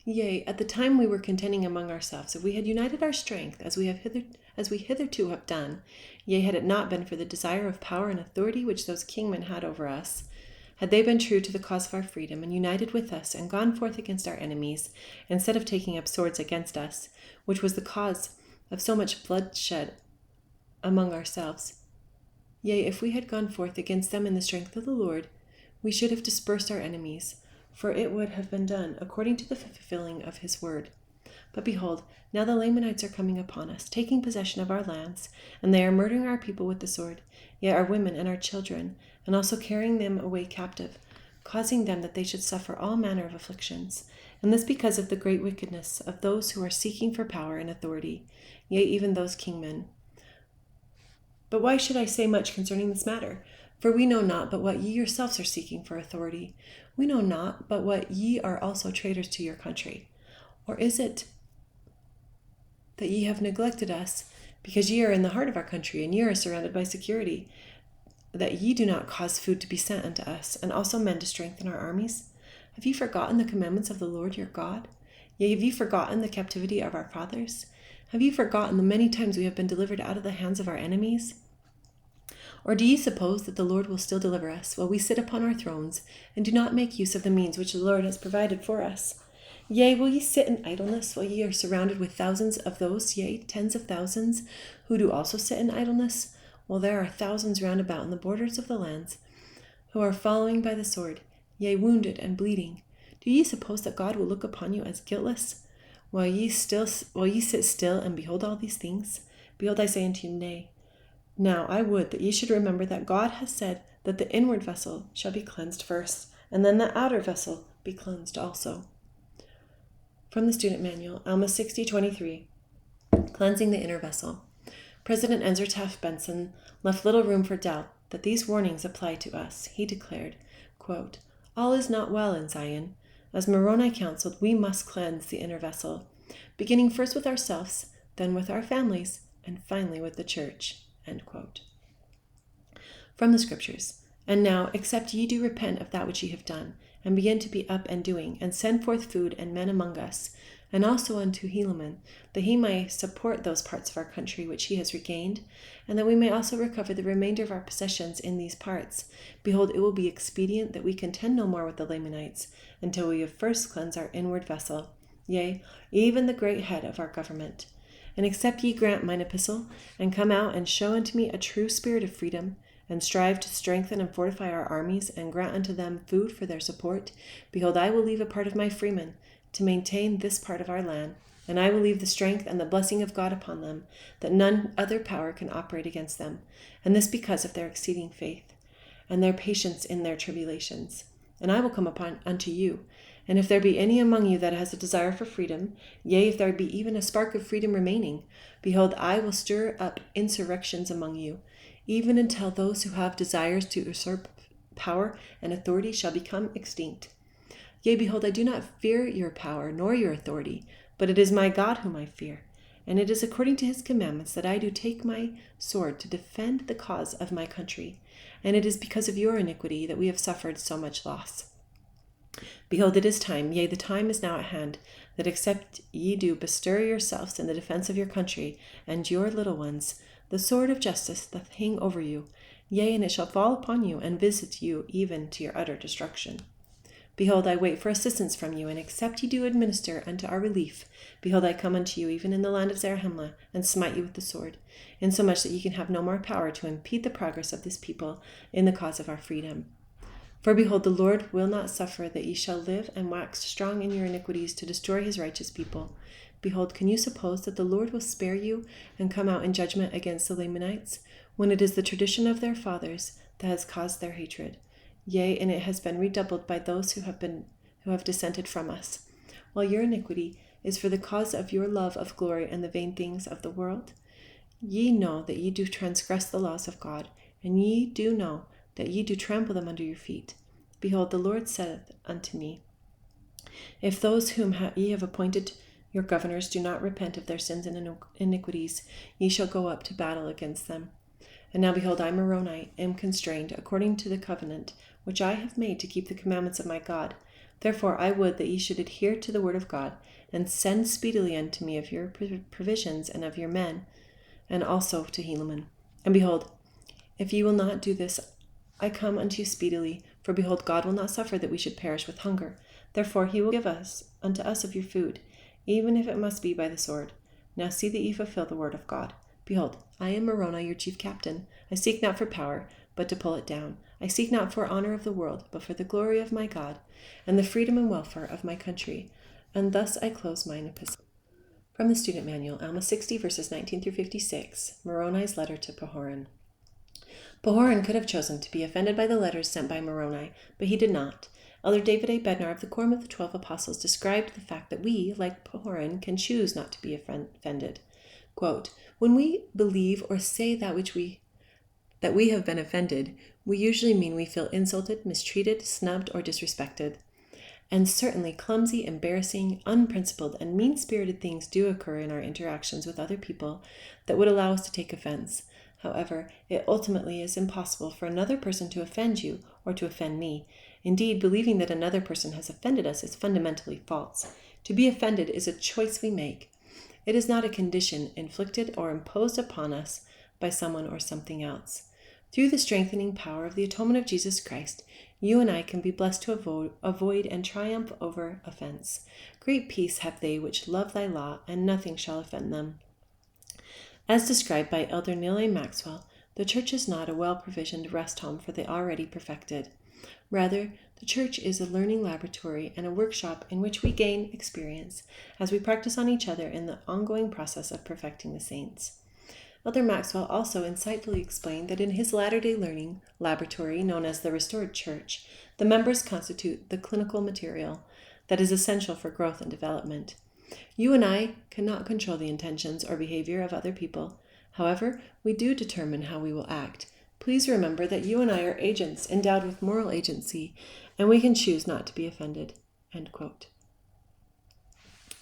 A: yea, at the time we were contending among ourselves, if we had united our strength, as we hitherto have done, yea, had it not been for the desire of power and authority which those kingmen had over us, had they been true to the cause of our freedom, and united with us, and gone forth against our enemies, instead of taking up swords against us, which was the cause of so much bloodshed among ourselves. Yea, if we had gone forth against them in the strength of the Lord, we should have dispersed our enemies, for it would have been done according to the fulfilling of his word. But behold, now the Lamanites are coming upon us, taking possession of our lands, and they are murdering our people with the sword, yea, our women and our children, and also carrying them away captive, causing them that they should suffer all manner of afflictions. And this because of the great wickedness of those who are seeking for power and authority, yea, even those kingmen. But why should I say much concerning this matter? For we know not but what ye yourselves are seeking for authority. We know not but what ye are also traitors to your country. Or is it that ye have neglected us, because ye are in the heart of our country, and ye are surrounded by security, that ye do not cause food to be sent unto us, and also men to strengthen our armies? Have ye forgotten the commandments of the Lord your God? Yea, have ye forgotten the captivity of our fathers? Have ye forgotten the many times we have been delivered out of the hands of our enemies? Or do ye suppose that the Lord will still deliver us, while we sit upon our thrones, and do not make use of the means which the Lord has provided for us? Yea, will ye sit in idleness, while ye are surrounded with thousands of those, yea, tens of thousands, who do also sit in idleness, while there are thousands round about in the borders of the lands, who are falling by the sword, yea, wounded and bleeding? Do ye suppose that God will look upon you as guiltless, while ye sit still and behold all these things? Behold, I say unto you, nay. Now I would that ye should remember that God has said that the inward vessel shall be cleansed first, and then the outer vessel be cleansed also. From the Student Manual, Alma 6023, Cleansing the Inner Vessel. President Enzra Taft Benson left little room for doubt that these warnings apply to us. He declared, quote, "All is not well in Zion. As Moroni counseled, we must cleanse the inner vessel, beginning first with ourselves, then with our families, and finally with the church." End quote. From the Scriptures. And now, except ye do repent of that which ye have done, and begin to be up and doing, and send forth food and men among us, and also unto Helaman, that he may support those parts of our country which he has regained, and that we may also recover the remainder of our possessions in these parts. Behold, it will be expedient that we contend no more with the Lamanites, until we have first cleansed our inward vessel, yea, even the great head of our government. And except ye grant mine epistle, and come out and show unto me a true spirit of freedom, and strive to strengthen and fortify our armies, and grant unto them food for their support, behold, I will leave a part of my freemen to maintain this part of our land, and I will leave the strength and the blessing of God upon them, that none other power can operate against them, and this because of their exceeding faith, and their patience in their tribulations. And I will come upon unto you, and if there be any among you that has a desire for freedom, yea, if there be even a spark of freedom remaining, behold, I will stir up insurrections among you, even until those who have desires to usurp power and authority shall become extinct. Yea, behold, I do not fear your power nor your authority, but it is my God whom I fear. And it is according to his commandments that I do take my sword to defend the cause of my country. And it is because of your iniquity that we have suffered so much loss. Behold, it is time, yea, the time is now at hand, that except ye do bestir yourselves in the defense of your country and your little ones, the sword of justice doth hang over you, yea, and it shall fall upon you and visit you even to your utter destruction. Behold, I wait for assistance from you, and except ye do administer unto our relief, behold, I come unto you even in the land of Zarahemla, and smite you with the sword, insomuch that ye can have no more power to impede the progress of this people in the cause of our freedom. For behold, the Lord will not suffer that ye shall live and wax strong in your iniquities to destroy his righteous people. Behold, can you suppose that the Lord will spare you and come out in judgment against the Lamanites, when it is the tradition of their fathers that has caused their hatred? Yea, and it has been redoubled by those who have dissented from us, while your iniquity is for the cause of your love of glory and the vain things of the world? Ye know that ye do transgress the laws of God, and ye do know that ye do trample them under your feet. Behold, the Lord saith unto me, if those whom ye have appointed your governors do not repent of their sins and iniquities, ye shall go up to battle against them. And now behold, I, Moroni, am constrained, according to the covenant which I have made to keep the commandments of my God. Therefore I would that ye should adhere to the word of God, and send speedily unto me of your provisions and of your men, and also to Helaman. And behold, if ye will not do this, I come unto you speedily, for behold, God will not suffer that we should perish with hunger. Therefore he will give unto us of your food, even if it must be by the sword. Now see that ye fulfill the word of God. Behold, I am Moroni, your chief captain. I seek not for power, but to pull it down. I seek not for honor of the world, but for the glory of my God, and the freedom and welfare of my country. And thus I close mine epistle. From the Student Manual, Alma 60, verses 19 through 56, Moroni's letter to Pahoran. Pahoran could have chosen to be offended by the letters sent by Moroni, but he did not. Elder David A. Bednar of the Quorum of the 12 Apostles described the fact that we, like Pahoran, can choose not to be offended. Quote, when we believe or say that we have been offended, we usually mean we feel insulted, mistreated, snubbed, or disrespected. And certainly clumsy, embarrassing, unprincipled, and mean-spirited things do occur in our interactions with other people that would allow us to take offense. However, it ultimately is impossible for another person to offend you or to offend me. Indeed, believing that another person has offended us is fundamentally false. To be offended is a choice we make. It is not a condition inflicted or imposed upon us by someone or something else. Through the strengthening power of the atonement of Jesus Christ, you and I can be blessed to avoid and triumph over offense. Great peace have they which love thy law, and nothing shall offend them. As described by Elder Neil A. Maxwell, the church is not a well-provisioned rest home for the already perfected. Rather, the church is a learning laboratory and a workshop in which we gain experience as we practice on each other in the ongoing process of perfecting the saints. Elder Maxwell also insightfully explained that in his latter-day learning laboratory known as the Restored Church, the members constitute the clinical material that is essential for growth and development. You and I cannot control the intentions or behavior of other people. However, we do determine how we will act. Please remember that you and I are agents endowed with moral agency, and we can choose not to be offended. End quote.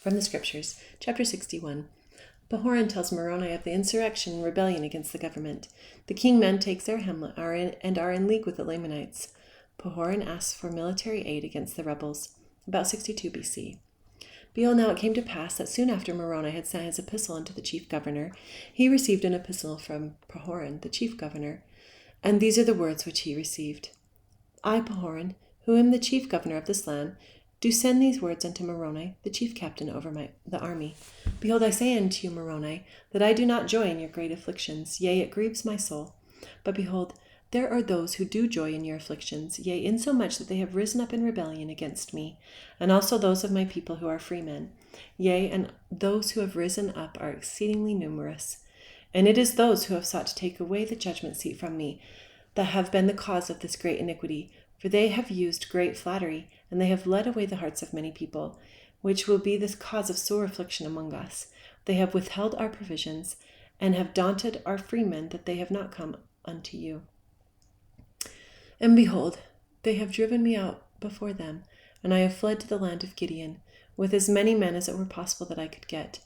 A: From the Scriptures, chapter 61. Pahoran tells Moroni of the insurrection and rebellion against the government. The king men take Zarahemla and are in league with the Lamanites. Pahoran asks for military aid against the rebels. About 62 BC. Behold, now it came to pass that soon after Moroni had sent his epistle unto the chief governor, he received an epistle from Pahoran, the chief governor. And these are the words which he received. I, Pahoran, who am the chief governor of this land, do send these words unto Moroni, the chief captain over the army. Behold, I say unto you, Moroni, that I do not joy in your great afflictions, yea, it grieves my soul. But behold, there are those who do joy in your afflictions, yea, insomuch that they have risen up in rebellion against me, and also those of my people who are freemen. Yea, and those who have risen up are exceedingly numerous. And it is those who have sought to take away the judgment seat from me that have been the cause of this great iniquity, for they have used great flattery, and they have led away the hearts of many people, which will be the cause of sore affliction among us. They have withheld our provisions, and have daunted our freemen, that they have not come unto you. And behold, they have driven me out before them, and I have fled to the land of Gideon, with as many men as it were possible that I could get.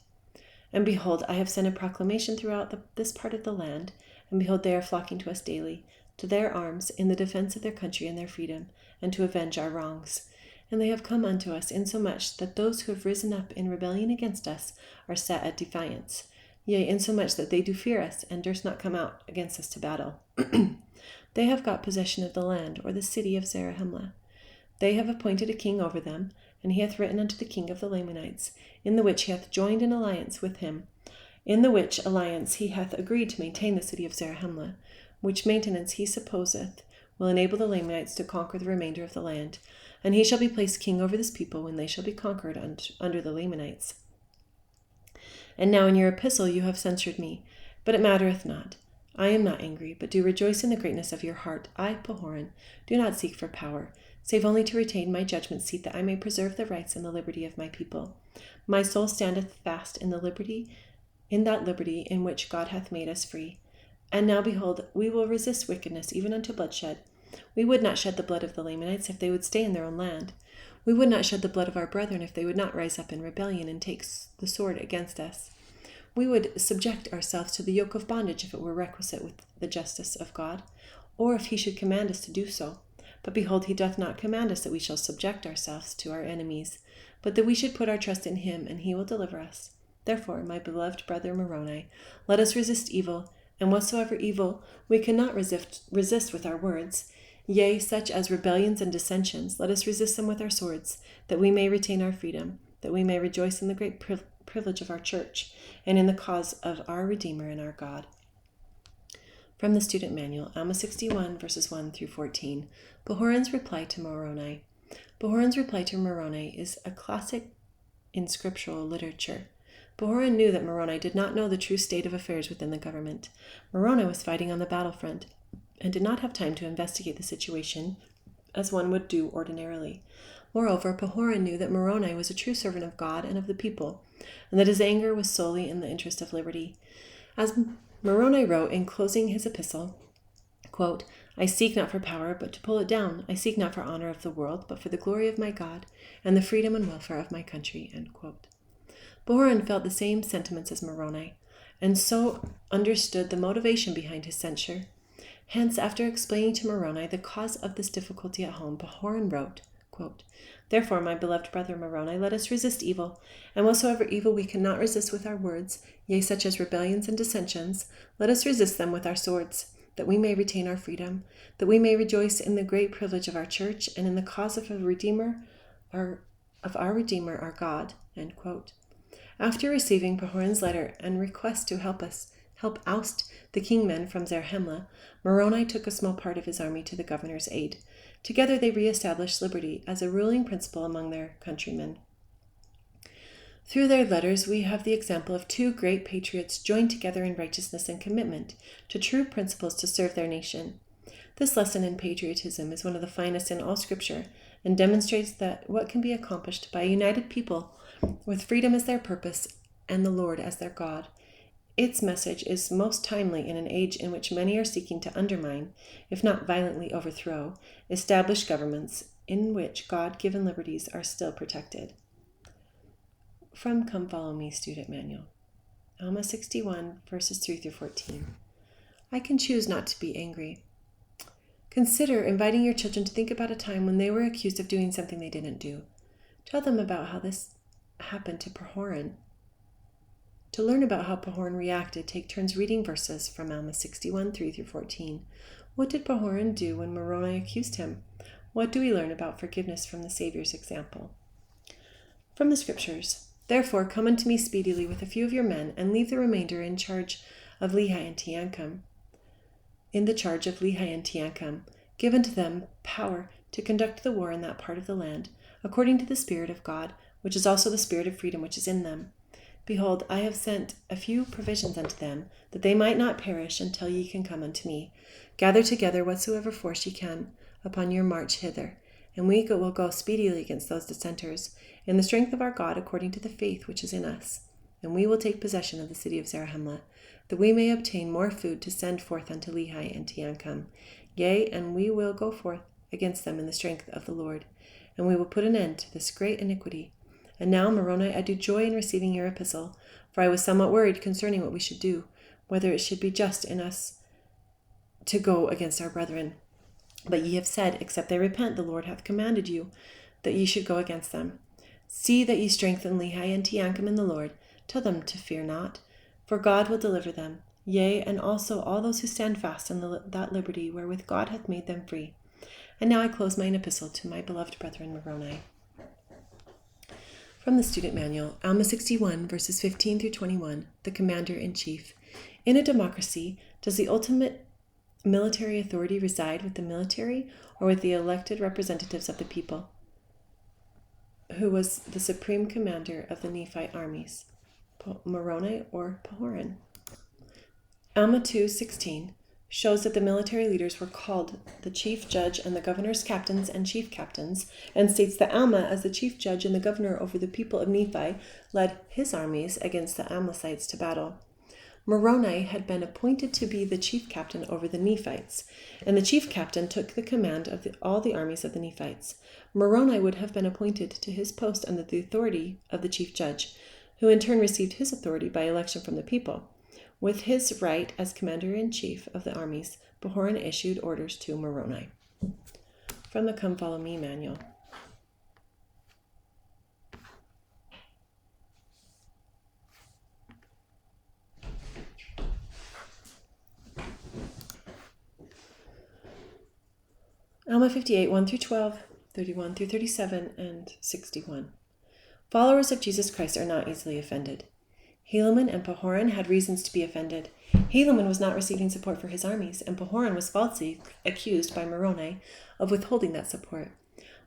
A: And behold, I have sent a proclamation throughout this part of the land, and behold, they are flocking to us daily, to their arms, in the defense of their country and their freedom, and to avenge our wrongs. And they have come unto us insomuch that those who have risen up in rebellion against us are set at defiance, yea, insomuch that they do fear us, and durst not come out against us to battle. They have got possession of the land, or the city of Zarahemla. They have appointed a king over them, and he hath written unto the king of the Lamanites, in the which he hath joined in alliance with him, in the which alliance he hath agreed to maintain the city of Zarahemla, which maintenance he supposeth will enable the Lamanites to conquer the remainder of the land, and he shall be placed king over this people when they shall be conquered under the Lamanites. And now in your epistle you have censured me, but it mattereth not. I am not angry, but do rejoice in the greatness of your heart. I, Pahoran, do not seek for power, save only to retain my judgment seat, that I may preserve the rights and the liberty of my people. My soul standeth fast in that liberty in which God hath made us free. And now, behold, we will resist wickedness even unto bloodshed. We would not shed the blood of the Lamanites if they would stay in their own land. We would not shed the blood of our brethren if they would not rise up in rebellion and take the sword against us. We would subject ourselves to the yoke of bondage if it were requisite with the justice of God, or if he should command us to do so. But behold, he doth not command us that we shall subject ourselves to our enemies, but that we should put our trust in him, and he will deliver us. Therefore, my beloved brother Moroni, let us resist evil, and whatsoever evil we cannot resist with our words, yea, such as rebellions and dissensions, let us resist them with our swords, that we may retain our freedom, that we may rejoice in the great privilege of our church, and in the cause of our Redeemer and our God. From the Student Manual, Alma 61, verses 1 through 14, Pahoran's reply to Moroni. Pahoran's reply to Moroni is a classic in scriptural literature. Pahoran knew that Moroni did not know the true state of affairs within the government. Moroni was fighting on the battlefront and did not have time to investigate the situation as one would do ordinarily. Moreover, Pahoran knew that Moroni was a true servant of God and of the people, and that his anger was solely in the interest of liberty. As Moroni wrote in closing his epistle, quote, I seek not for power, but to pull it down. I seek not for honor of the world, but for the glory of my God and the freedom and welfare of my country. End quote. Pahoran felt the same sentiments as Moroni, and so understood the motivation behind his censure. Hence, after explaining to Moroni the cause of this difficulty at home, Pahoran wrote, quote, Therefore, my beloved brother Moroni, let us resist evil, and whatsoever evil we cannot resist with our words, yea, such as rebellions and dissensions, let us resist them with our swords, that we may retain our freedom, that we may rejoice in the great privilege of our church, and in the cause of our Redeemer, our God. End quote. After receiving Pahoran's letter and request to help oust the kingmen from Zarahemla, Moroni took a small part of his army to the governor's aid. Together they re-established liberty as a ruling principle among their countrymen. Through their letters, we have the example of two great patriots joined together in righteousness and commitment to true principles to serve their nation. This lesson in patriotism is one of the finest in all Scripture and demonstrates that what can be accomplished by a united people with freedom as their purpose and the Lord as their God. Its message is most timely in an age in which many are seeking to undermine, if not violently overthrow, established governments in which God-given liberties are still protected. From Come Follow Me Student Manual, Alma 61, verses 3 through 14. I can choose not to be angry. Consider inviting your children to think about a time when they were accused of doing something they didn't do. Tell them about how this happened to Pahoran. To learn about how Pahoran reacted, take turns reading verses from Alma 61, 3 through 14. What did Pahoran do when Moroni accused him? What do we learn about forgiveness from the Savior's example? From the Scriptures, Therefore come unto me speedily with a few of your men, and leave the remainder in charge of Lehi and Teancum. Give unto them power to conduct the war in that part of the land, according to the Spirit of God, which is also the Spirit of freedom which is in them. Behold, I have sent a few provisions unto them, that they might not perish until ye can come unto me. Gather together whatsoever force ye can upon your march hither, and we will go speedily against those dissenters, in the strength of our God, according to the faith which is in us. And we will take possession of the city of Zarahemla, that we may obtain more food to send forth unto Lehi and Teancum. Yea, and we will go forth against them in the strength of the Lord, and we will put an end to this great iniquity. And now, Moroni, I do joy in receiving your epistle, for I was somewhat worried concerning what we should do, whether it should be just in us to go against our brethren. But ye have said, except they repent, the Lord hath commanded you that ye should go against them. See that ye strengthen Lehi and Teancum in the Lord. Tell them to fear not, for God will deliver them, yea, and also all those who stand fast in that liberty wherewith God hath made them free. And now I close mine epistle to my beloved brethren Moroni. From the Student Manual, Alma 61, verses 15 through 21, the Commander-in-Chief. In a democracy, does the ultimate military authority reside with the military or with the elected representatives of the people, who was the supreme commander of the Nephite armies, Moroni or Pahoran? Alma 2:16 shows that the military leaders were called the chief judge and the governor's captains and chief captains, and states that Alma, as the chief judge and the governor over the people of Nephi, led his armies against the Amalekites to battle. Moroni had been appointed to be the chief captain over the Nephites, and the chief captain took the command of all the armies of the Nephites. Moroni would have been appointed to his post under the authority of the chief judge, who in turn received his authority by election from the people. With his right as commander-in-chief of the armies, Pahoran issued orders to Moroni. From the Come Follow Me manual. Alma 58, 1 through 12, 31 through 37, and 61. Followers of Jesus Christ are not easily offended. Helaman and Pahoran had reasons to be offended. Helaman was not receiving support for his armies, and Pahoran was falsely accused by Moroni of withholding that support.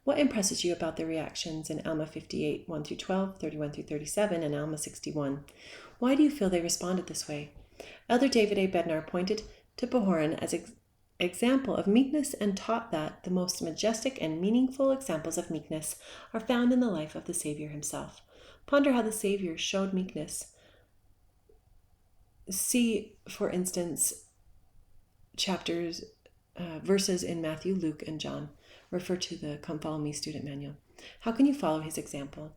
A: What impresses you about the reactions in Alma 58, 1-12, 31-37, and Alma 61? Why do you feel they responded this way? Elder David A. Bednar pointed to Pahoran as an example of meekness and taught that the most majestic and meaningful examples of meekness are found in the life of the Savior himself. Ponder how the Savior showed meekness. See, for instance, verses in Matthew, Luke, and John. Refer to the Come Follow Me student manual. How can you follow his example?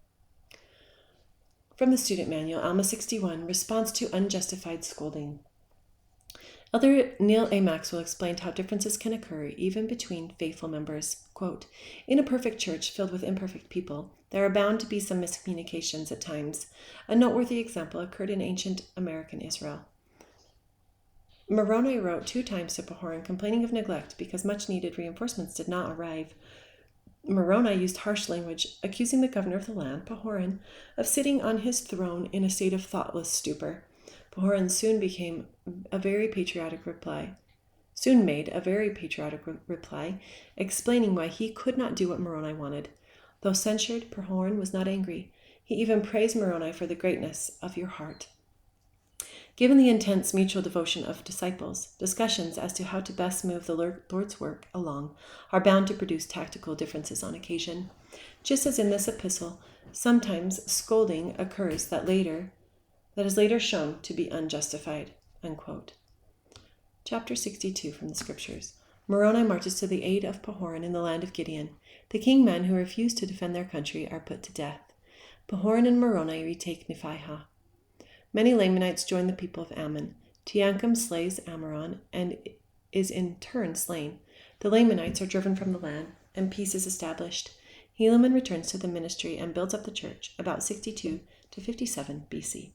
A: From the student manual, Alma 61, Response to Unjustified Scolding. Elder Neil A. Maxwell explained how differences can occur even between faithful members. Quote, in a perfect church filled with imperfect people, there are bound to be some miscommunications at times. A noteworthy example occurred in ancient American Israel. Moroni wrote 2 times to Pahoran complaining of neglect because much-needed reinforcements did not arrive. Moroni used harsh language, accusing the governor of the land, Pahoran, of sitting on his throne in a state of thoughtless stupor. Pahoran soon made a very patriotic reply, explaining why he could not do what Moroni wanted. Though censured, Pahoran was not angry. He even praised Moroni for the greatness of your heart. Given the intense mutual devotion of disciples, discussions as to how to best move the Lord's work along are bound to produce tactical differences on occasion. Just as in this epistle, sometimes scolding occurs that is later shown to be unjustified. Unquote. Chapter 62 from the Scriptures. Moroni marches to the aid of Pahoran in the land of Gideon. The king-men who refuse to defend their country are put to death. Pahoran and Moroni retake Nephihah. Many Lamanites join the people of Ammon. Teancum slays Amaron and is in turn slain. The Lamanites are driven from the land, and peace is established. Helaman returns to the ministry and builds up the church, about 62 to 57 BC.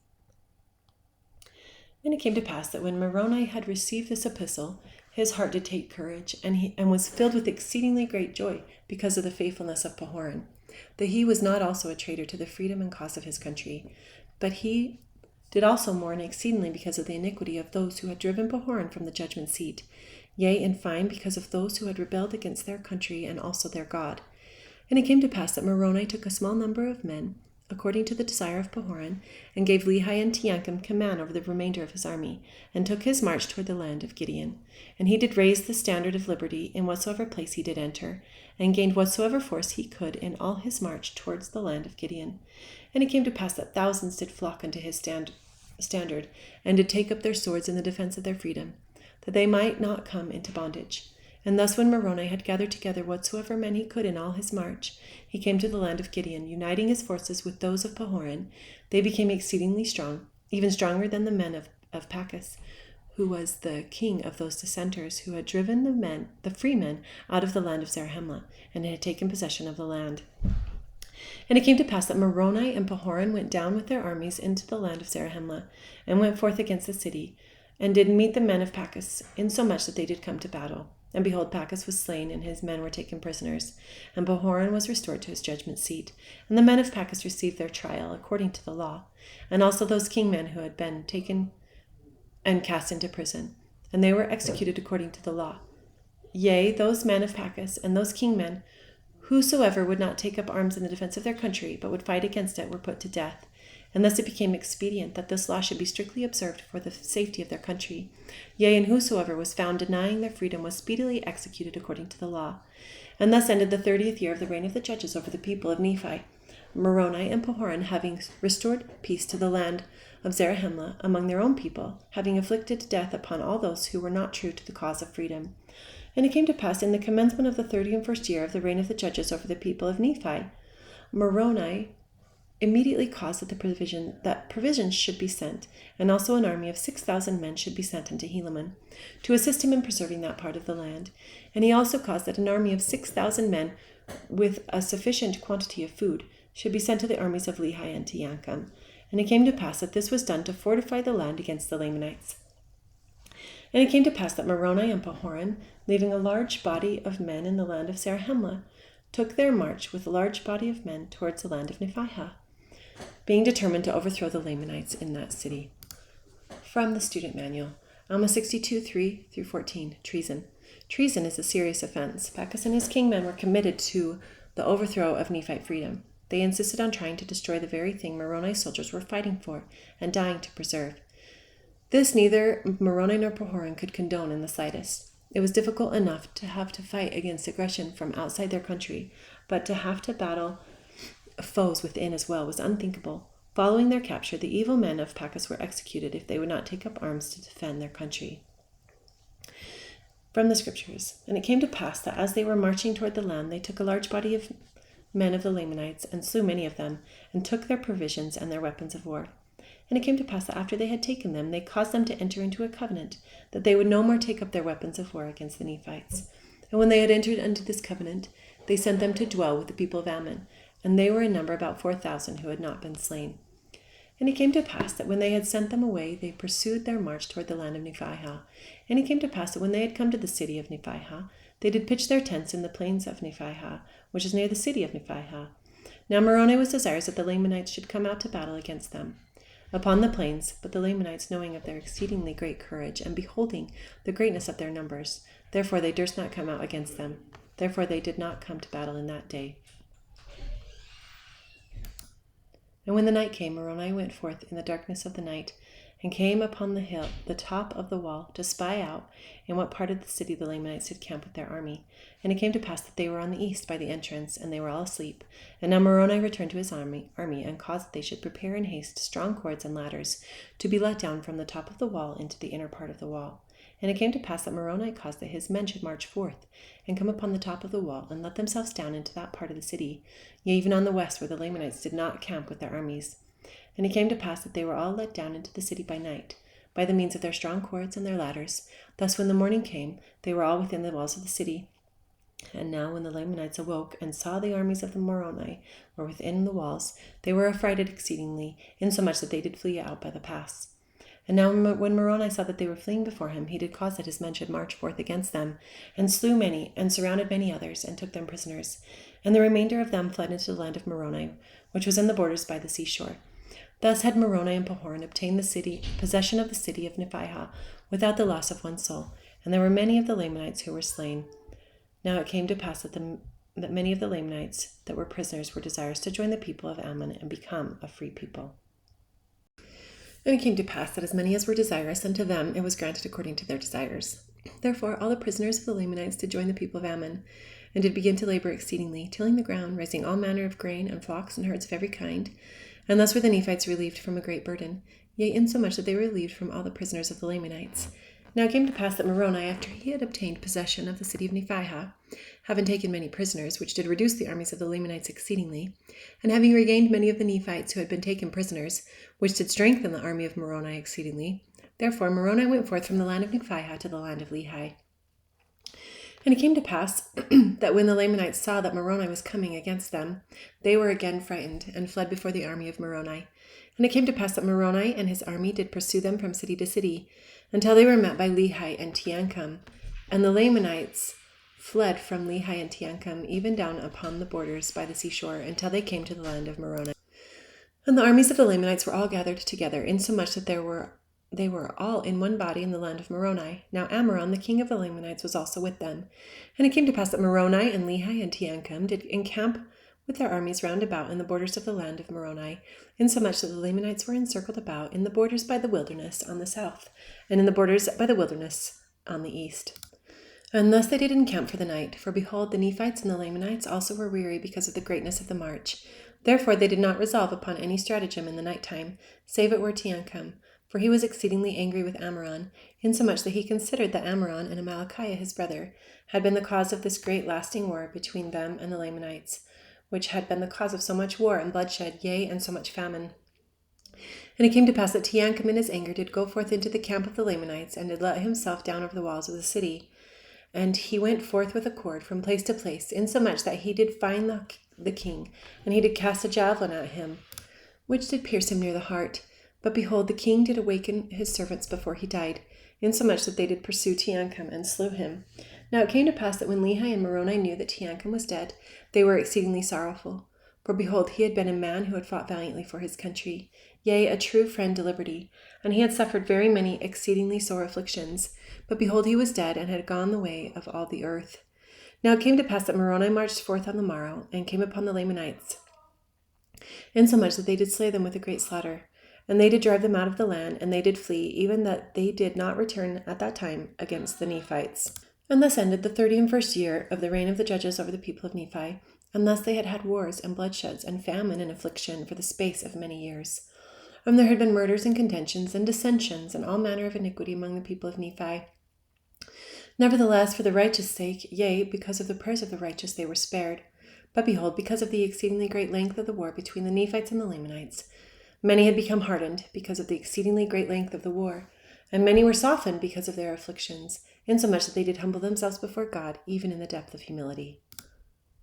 A: And it came to pass that when Moroni had received this epistle, his heart did take courage, and was filled with exceedingly great joy because of the faithfulness of Pahoran, that he was not also a traitor to the freedom and cause of his country, but he did also mourn exceedingly because of the iniquity of those who had driven Pahoran from the judgment seat, yea, in fine, because of those who had rebelled against their country and also their God. And it came to pass that Moroni took a small number of men, according to the desire of Pahoran, and gave Lehi and Teancum command over the remainder of his army, and took his march toward the land of Gideon. And he did raise the standard of liberty in whatsoever place he did enter, and gained whatsoever force he could in all his march towards the land of Gideon. And it came to pass that thousands did flock unto his standard, and did take up their swords in the defense of their freedom, that they might not come into bondage. And thus when Moroni had gathered together whatsoever men he could in all his march, he came to the land of Gideon, uniting his forces with those of Pahoran. They became exceedingly strong, even stronger than the men of Pachus, who was the king of those dissenters who had driven the free men out of the land of Zarahemla, and had taken possession of the land. And it came to pass that Moroni and Pahoran went down with their armies into the land of Zarahemla, and went forth against the city, and did meet the men of Pachus, insomuch that they did come to battle. And behold, Pachus was slain, and his men were taken prisoners. And Pahoran was restored to his judgment seat. And the men of Pachus received their trial according to the law, and also those kingmen who had been taken and cast into prison. And they were executed according to the law. Yea, those men of Pachus and those kingmen, whosoever would not take up arms in the defense of their country, but would fight against it, were put to death. And thus it became expedient that this law should be strictly observed for the safety of their country. Yea, and whosoever was found denying their freedom was speedily executed according to the law. And thus ended the 30th year of the reign of the judges over the people of Nephi, Moroni and Pahoran having restored peace to the land of Zarahemla among their own people, having inflicted death upon all those who were not true to the cause of freedom. And it came to pass in the commencement of the 31st year of the reign of the judges over the people of Nephi, Moroni immediately caused that provisions should be sent, and also an army of 6,000 men should be sent unto Helaman, to assist him in preserving that part of the land. And he also caused that an army of 6,000 men, with a sufficient quantity of food, should be sent to the armies of Lehi and Teancum. And it came to pass that this was done to fortify the land against the Lamanites. And it came to pass that Moroni and Pahoran, leaving a large body of men in the land of Zarahemla, took their march with a large body of men towards the land of Nephihah. being determined to overthrow the Lamanites in that city. From the Student Manual, Alma 62:3-14, Treason. Treason is a serious offense. Pachus and his kingmen were committed to the overthrow of Nephite freedom. They insisted on trying to destroy the very thing Moroni's soldiers were fighting for and dying to preserve. This neither Moroni nor Pahoran could condone in the slightest. It was difficult enough to have to fight against aggression from outside their country, but to have to battle foes within as well was unthinkable. Following their capture, the evil men of Pachus were executed if they would not take up arms to defend their country. From the Scriptures. And it came to pass that as they were marching toward the land, they took a large body of men of the Lamanites, and slew many of them, and took their provisions and their weapons of war. And it came to pass that after they had taken them, they caused them to enter into a covenant, that they would no more take up their weapons of war against the Nephites. And when they had entered into this covenant, they sent them to dwell with the people of Ammon, and they were in number about 4,000 who had not been slain. And it came to pass that when they had sent them away, they pursued their march toward the land of Nephihah. And it came to pass that when they had come to the city of Nephihah, they did pitch their tents in the plains of Nephihah, which is near the city of Nephihah. Now Moroni was desirous that the Lamanites should come out to battle against them upon the plains, but the Lamanites, knowing of their exceedingly great courage, and beholding the greatness of their numbers, therefore they durst not come out against them. Therefore they did not come to battle in that day. And when the night came, Moroni went forth in the darkness of the night, and came upon the hill, the top of the wall, to spy out in what part of the city the Lamanites had camped with their army. And it came to pass that they were on the east by the entrance, and they were all asleep. And now Moroni returned to his army, and caused that they should prepare in haste strong cords and ladders, to be let down from the top of the wall into the inner part of the wall. And it came to pass that Moroni caused that his men should march forth, and come upon the top of the wall, and let themselves down into that part of the city, yea, even on the west, where the Lamanites did not camp with their armies. And it came to pass that they were all let down into the city by night, by the means of their strong cords and their ladders. Thus when the morning came, they were all within the walls of the city. And now when the Lamanites awoke, and saw the armies of the Moroni were within the walls, they were affrighted exceedingly, insomuch that they did flee out by the pass. And now when Moroni saw that they were fleeing before him, he did cause that his men should march forth against them, and slew many, and surrounded many others, and took them prisoners. And the remainder of them fled into the land of Moroni, which was in the borders by the seashore. Thus had Moroni and Pahoran obtained possession of the city of Nephihah, without the loss of one soul, and there were many of the Lamanites who were slain. Now it came to pass that many of the Lamanites that were prisoners were desirous to join the people of Ammon and become a free people. And it came to pass that as many as were desirous, unto them it was granted according to their desires. Therefore all the prisoners of the Lamanites did join the people of Ammon, and did begin to labor exceedingly, tilling the ground, raising all manner of grain, and flocks and herds of every kind. And thus were the Nephites relieved from a great burden, yea, insomuch that they were relieved from all the prisoners of the Lamanites. Now it came to pass that Moroni, after he had obtained possession of the city of Nephihah, having taken many prisoners, which did reduce the armies of the Lamanites exceedingly, and having regained many of the Nephites who had been taken prisoners, which did strengthen the army of Moroni exceedingly, therefore Moroni went forth from the land of Nephihah to the land of Lehi. And it came to pass that when the Lamanites saw that Moroni was coming against them, they were again frightened, and fled before the army of Moroni. And it came to pass that Moroni and his army did pursue them from city to city, until they were met by Lehi and Teancum. And the Lamanites fled from Lehi and Teancum, even down upon the borders by the seashore, until they came to the land of Moroni. And the armies of the Lamanites were all gathered together, insomuch that they were all in one body in the land of Moroni. Now Ammoron, the king of the Lamanites, was also with them. And it came to pass that Moroni and Lehi and Teancum did encamp with their armies round about in the borders of the land of Moroni, insomuch that the Lamanites were encircled about in the borders by the wilderness on the south, and in the borders by the wilderness on the east. And thus they did encamp for the night, for behold, the Nephites and the Lamanites also were weary because of the greatness of the march. Therefore they did not resolve upon any stratagem in the night time, save it were Teancum, for he was exceedingly angry with Ammoron, insomuch that he considered that Ammoron and Amalekiah his brother had been the cause of this great lasting war between them and the Lamanites, which had been the cause of so much war and bloodshed, yea, and so much famine. And it came to pass that Teancum in his anger did go forth into the camp of the Lamanites, and did let himself down over the walls of the city. And he went forth with a cord from place to place, insomuch that he did find the king, and he did cast a javelin at him, which did pierce him near the heart. But behold, the king did awaken his servants before he died, insomuch that they did pursue Teancum and slew him. Now it came to pass that when Lehi and Moroni knew that Teancum was dead, they were exceedingly sorrowful. For behold, he had been a man who had fought valiantly for his country, yea, a true friend to liberty, and he had suffered very many exceedingly sore afflictions. But behold, he was dead, and had gone the way of all the earth. Now it came to pass that Moroni marched forth on the morrow, and came upon the Lamanites, insomuch that they did slay them with a great slaughter. And they did drive them out of the land, and they did flee, even that they did not return at that time against the Nephites. And thus ended the 31st year of the reign of the judges over the people of Nephi. And thus they had had wars and bloodsheds and famine and affliction for the space of many years. And there had been murders and contentions and dissensions and all manner of iniquity among the people of Nephi. Nevertheless, for the righteous' sake, yea, because of the prayers of the righteous, they were spared. But behold, because of the exceedingly great length of the war between the Nephites and the Lamanites, many had become hardened because of the exceedingly great length of the war, and many were softened because of their afflictions, insomuch that they did humble themselves before God, even in the depth of humility.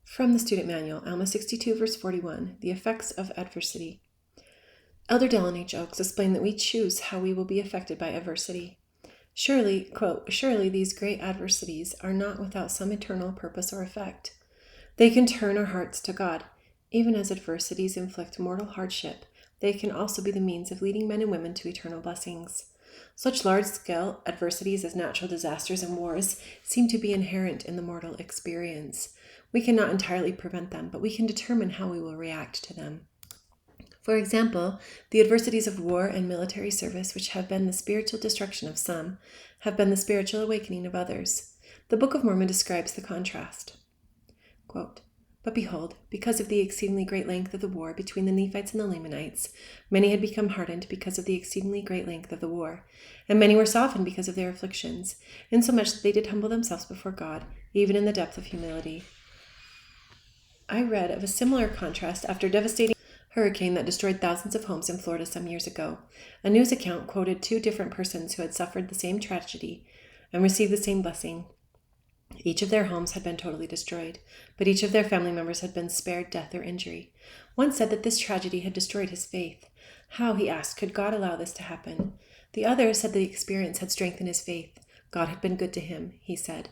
A: From the Student Manual, Alma 62, verse 41, The Effects of Adversity. Elder Dallin H. Oaks explained that we choose how we will be affected by adversity. Surely, quote, surely these great adversities are not without some eternal purpose or effect. They can turn our hearts to God. Even as adversities inflict mortal hardship, they can also be the means of leading men and women to eternal blessings. Such large-scale adversities as natural disasters and wars seem to be inherent in the mortal experience. We cannot entirely prevent them, but we can determine how we will react to them. For example, the adversities of war and military service, which have been the spiritual destruction of some, have been the spiritual awakening of others. The Book of Mormon describes the contrast. Quote, But behold, because of the exceedingly great length of the war between the Nephites and the Lamanites, many had become hardened because of the exceedingly great length of the war, and many were softened because of their afflictions, insomuch that they did humble themselves before God, even in the depth of humility. I read of a similar contrast after devastating hurricane that destroyed thousands of homes in Florida some years ago. A news account quoted two different persons who had suffered the same tragedy and received the same blessing. Each of their homes had been totally destroyed, but each of their family members had been spared death or injury. One said that this tragedy had destroyed his faith. How, he asked, could God allow this to happen? The other said the experience had strengthened his faith. God had been good to him, he said.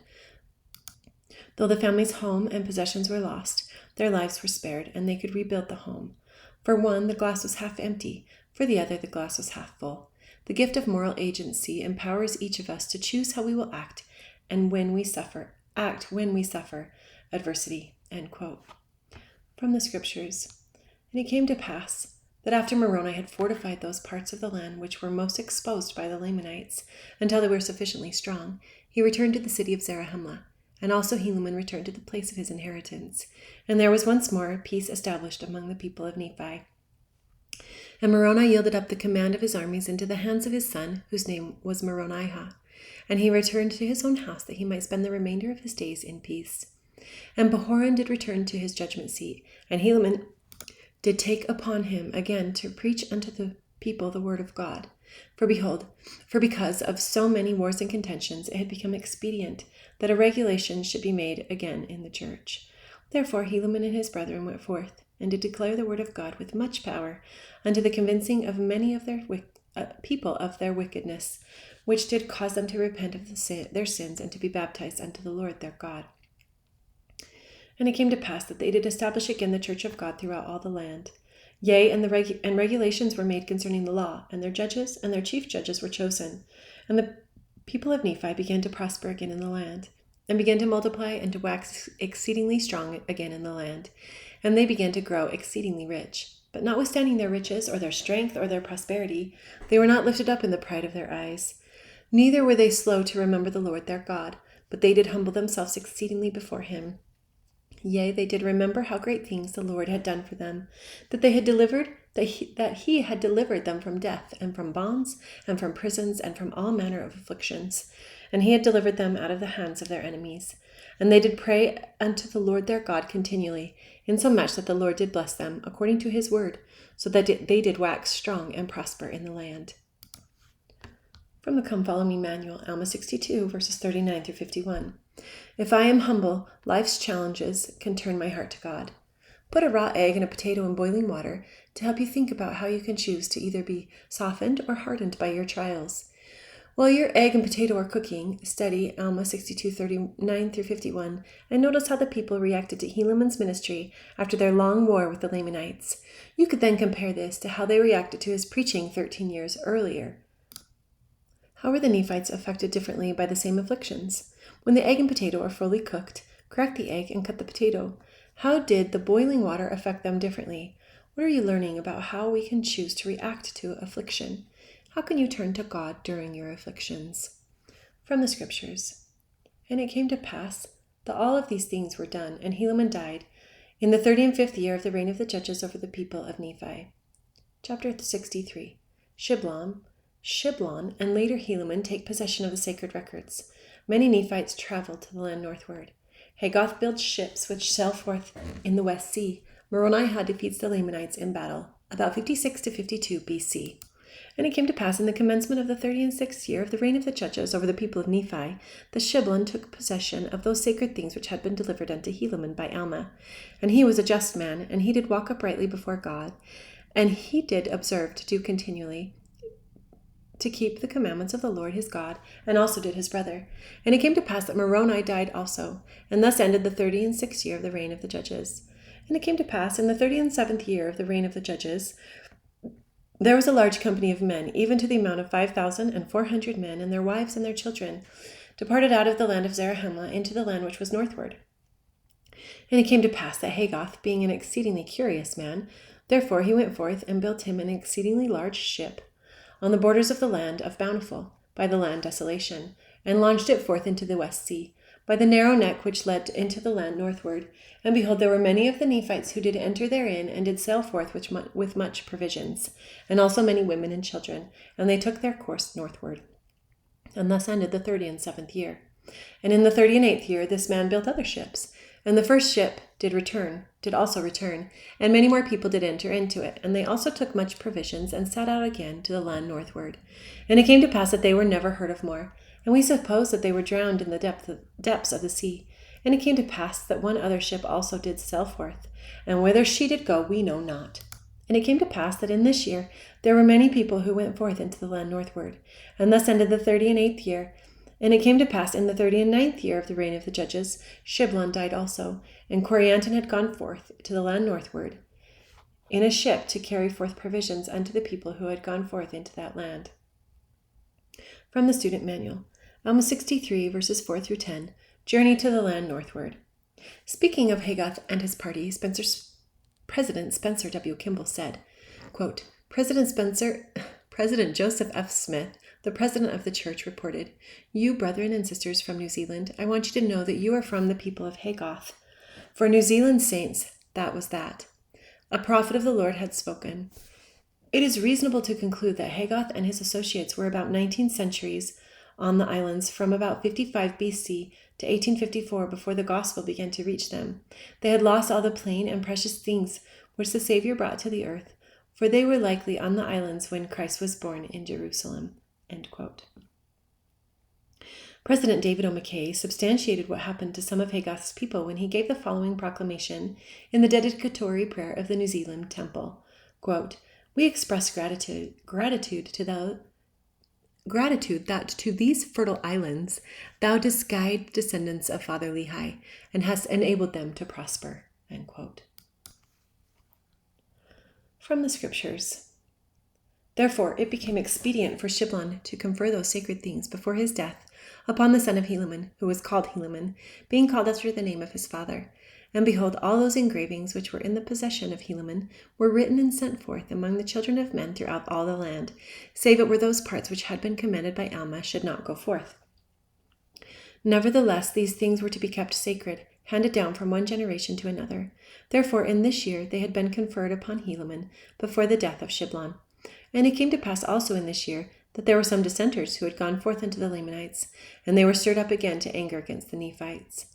A: Though the family's home and possessions were lost, their lives were spared, and they could rebuild the home. For one, the glass was half empty. For the other, the glass was half full. The gift of moral agency empowers each of us to choose how we will act when we suffer adversity. End quote. From the Scriptures. And it came to pass that after Moroni had fortified those parts of the land which were most exposed by the Lamanites, until they were sufficiently strong, he returned to the city of Zarahemla. And also Helaman returned to the place of his inheritance. And there was once more peace established among the people of Nephi. And Moroni yielded up the command of his armies into the hands of his son, whose name was Moronihah. And he returned to his own house, that he might spend the remainder of his days in peace. And Behoron did return to his judgment seat, and Helaman did take upon him again to preach unto the people the word of God. For behold, because of so many wars and contentions, it had become expedient that a regulation should be made again in the church. Therefore Helaman and his brethren went forth, and did declare the word of God with much power, unto the convincing of many of their people of their wickedness, which did cause them to repent of their sins, and to be baptized unto the Lord their God. And it came to pass that they did establish again the church of God throughout all the land. Yea, and regulations were made concerning the law, and their judges and their chief judges were chosen. And the people of Nephi began to prosper again in the land, and began to multiply and to wax exceedingly strong again in the land. And they began to grow exceedingly rich. But notwithstanding their riches, or their strength, or their prosperity, they were not lifted up in the pride of their eyes. Neither were they slow to remember the Lord their God, but they did humble themselves exceedingly before him. Yea, they did remember how great things the Lord had done for them, that he had delivered them from death, and from bonds, and from prisons, and from all manner of afflictions. And he had delivered them out of the hands of their enemies. And they did pray unto the Lord their God continually, insomuch that the Lord did bless them, according to his word, so that they did wax strong and prosper in the land. From the Come Follow Me Manual, Alma 62, verses 39 through 51. If I am humble, life's challenges can turn my heart to God. Put a raw egg and a potato in boiling water to help you think about how you can choose to either be softened or hardened by your trials. While your egg and potato are cooking, study Alma 62:39 through 51, and notice how the people reacted to Helaman's ministry after their long war with the Lamanites. You could then compare this to how they reacted to his preaching 13 years earlier. How were the Nephites affected differently by the same afflictions? When the egg and potato are fully cooked, crack the egg and cut the potato. How did the boiling water affect them differently? What are you learning about how we can choose to react to affliction? How can you turn to God during your afflictions? From the Scriptures. And it came to pass that all of these things were done, and Helaman died in the 35th year of the reign of the judges over the people of Nephi. Chapter 63. Shiblon, and later Helaman take possession of the sacred records. Many Nephites traveled to the land northward. Hagoth builds ships which sail forth in the West Sea. Moronihah defeats the Lamanites in battle, about 56 to 52 BC. And it came to pass in the commencement of the 36th year of the reign of the judges over the people of Nephi, that Shiblon took possession of those sacred things which had been delivered unto Helaman by Alma. And he was a just man, and he did walk uprightly before God, and he did observe to do continually to keep the commandments of the Lord his God, and also did his brother. And it came to pass that Moroni died also, and thus ended the 36th year of the reign of the judges. And it came to pass in the 37th year of the reign of the judges, there was a large company of men, even to the amount of 5,400 men, and their wives and their children, departed out of the land of Zarahemla into the land which was northward. And it came to pass that Hagoth, being an exceedingly curious man, therefore he went forth and built him an exceedingly large ship on the borders of the land of Bountiful, by the land Desolation, and launched it forth into the West Sea, by the narrow neck which led into the land northward. And behold, there were many of the Nephites who did enter therein, and did sail forth with much provisions, and also many women and children, and they took their course northward. And thus ended the 37th year. And in the 38th year this man built other ships, and the first ship did also return, and many more people did enter into it, and they also took much provisions, and set out again to the land northward. And it came to pass that they were never heard of more, and we suppose that they were drowned in the depths of the sea. And it came to pass that one other ship also did sail forth, and whither she did go we know not. And it came to pass that in this year there were many people who went forth into the land northward, and thus ended the 38th year. And it came to pass in the 39th year of the reign of the judges, Shiblon died also, and Corianton had gone forth to the land northward in a ship to carry forth provisions unto the people who had gone forth into that land. From the Student Manual. Alma 63, verses 4 through 10. Journey to the land northward. Speaking of Hagoth and his party, President Spencer W. Kimball said, quote, President Joseph F. Smith, the president of the church, reported, "You, brethren and sisters from New Zealand, I want you to know that you are from the people of Hagoth. For New Zealand saints, that was that. A prophet of the Lord had spoken. It is reasonable to conclude that Hagoth and his associates were about 19 centuries on the islands from about 55 BC to 1854 before the gospel began to reach them. They had lost all the plain and precious things which the Savior brought to the earth, for they were likely on the islands when Christ was born in Jerusalem." End quote. President David O. McKay substantiated what happened to some of Hagoth's people when he gave the following proclamation in the dedicatory prayer of the New Zealand temple. Quote, "We express gratitude that to these fertile islands thou didst guide the descendants of Father Lehi, and hast enabled them to prosper." End quote. From the Scriptures. Therefore it became expedient for Shiblon to confer those sacred things before his death upon the son of Helaman, who was called Helaman, being called after the name of his father. And behold, all those engravings which were in the possession of Helaman were written and sent forth among the children of men throughout all the land, save it were those parts which had been commanded by Alma should not go forth. Nevertheless, these things were to be kept sacred, handed down from one generation to another. Therefore in this year they had been conferred upon Helaman before the death of Shiblon. And it came to pass also in this year that there were some dissenters who had gone forth unto the Lamanites, and they were stirred up again to anger against the Nephites.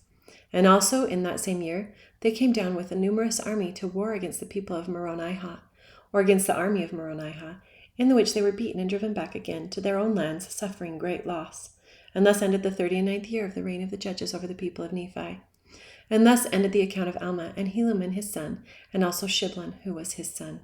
A: And also in that same year they came down with a numerous army to war against the people of Moronihah, or against the army of Moronihah, in the which they were beaten and driven back again to their own lands, suffering great loss. And thus ended the 39th year of the reign of the judges over the people of Nephi. And thus ended the account of Alma and Helaman his son, and also Shiblon, who was his son.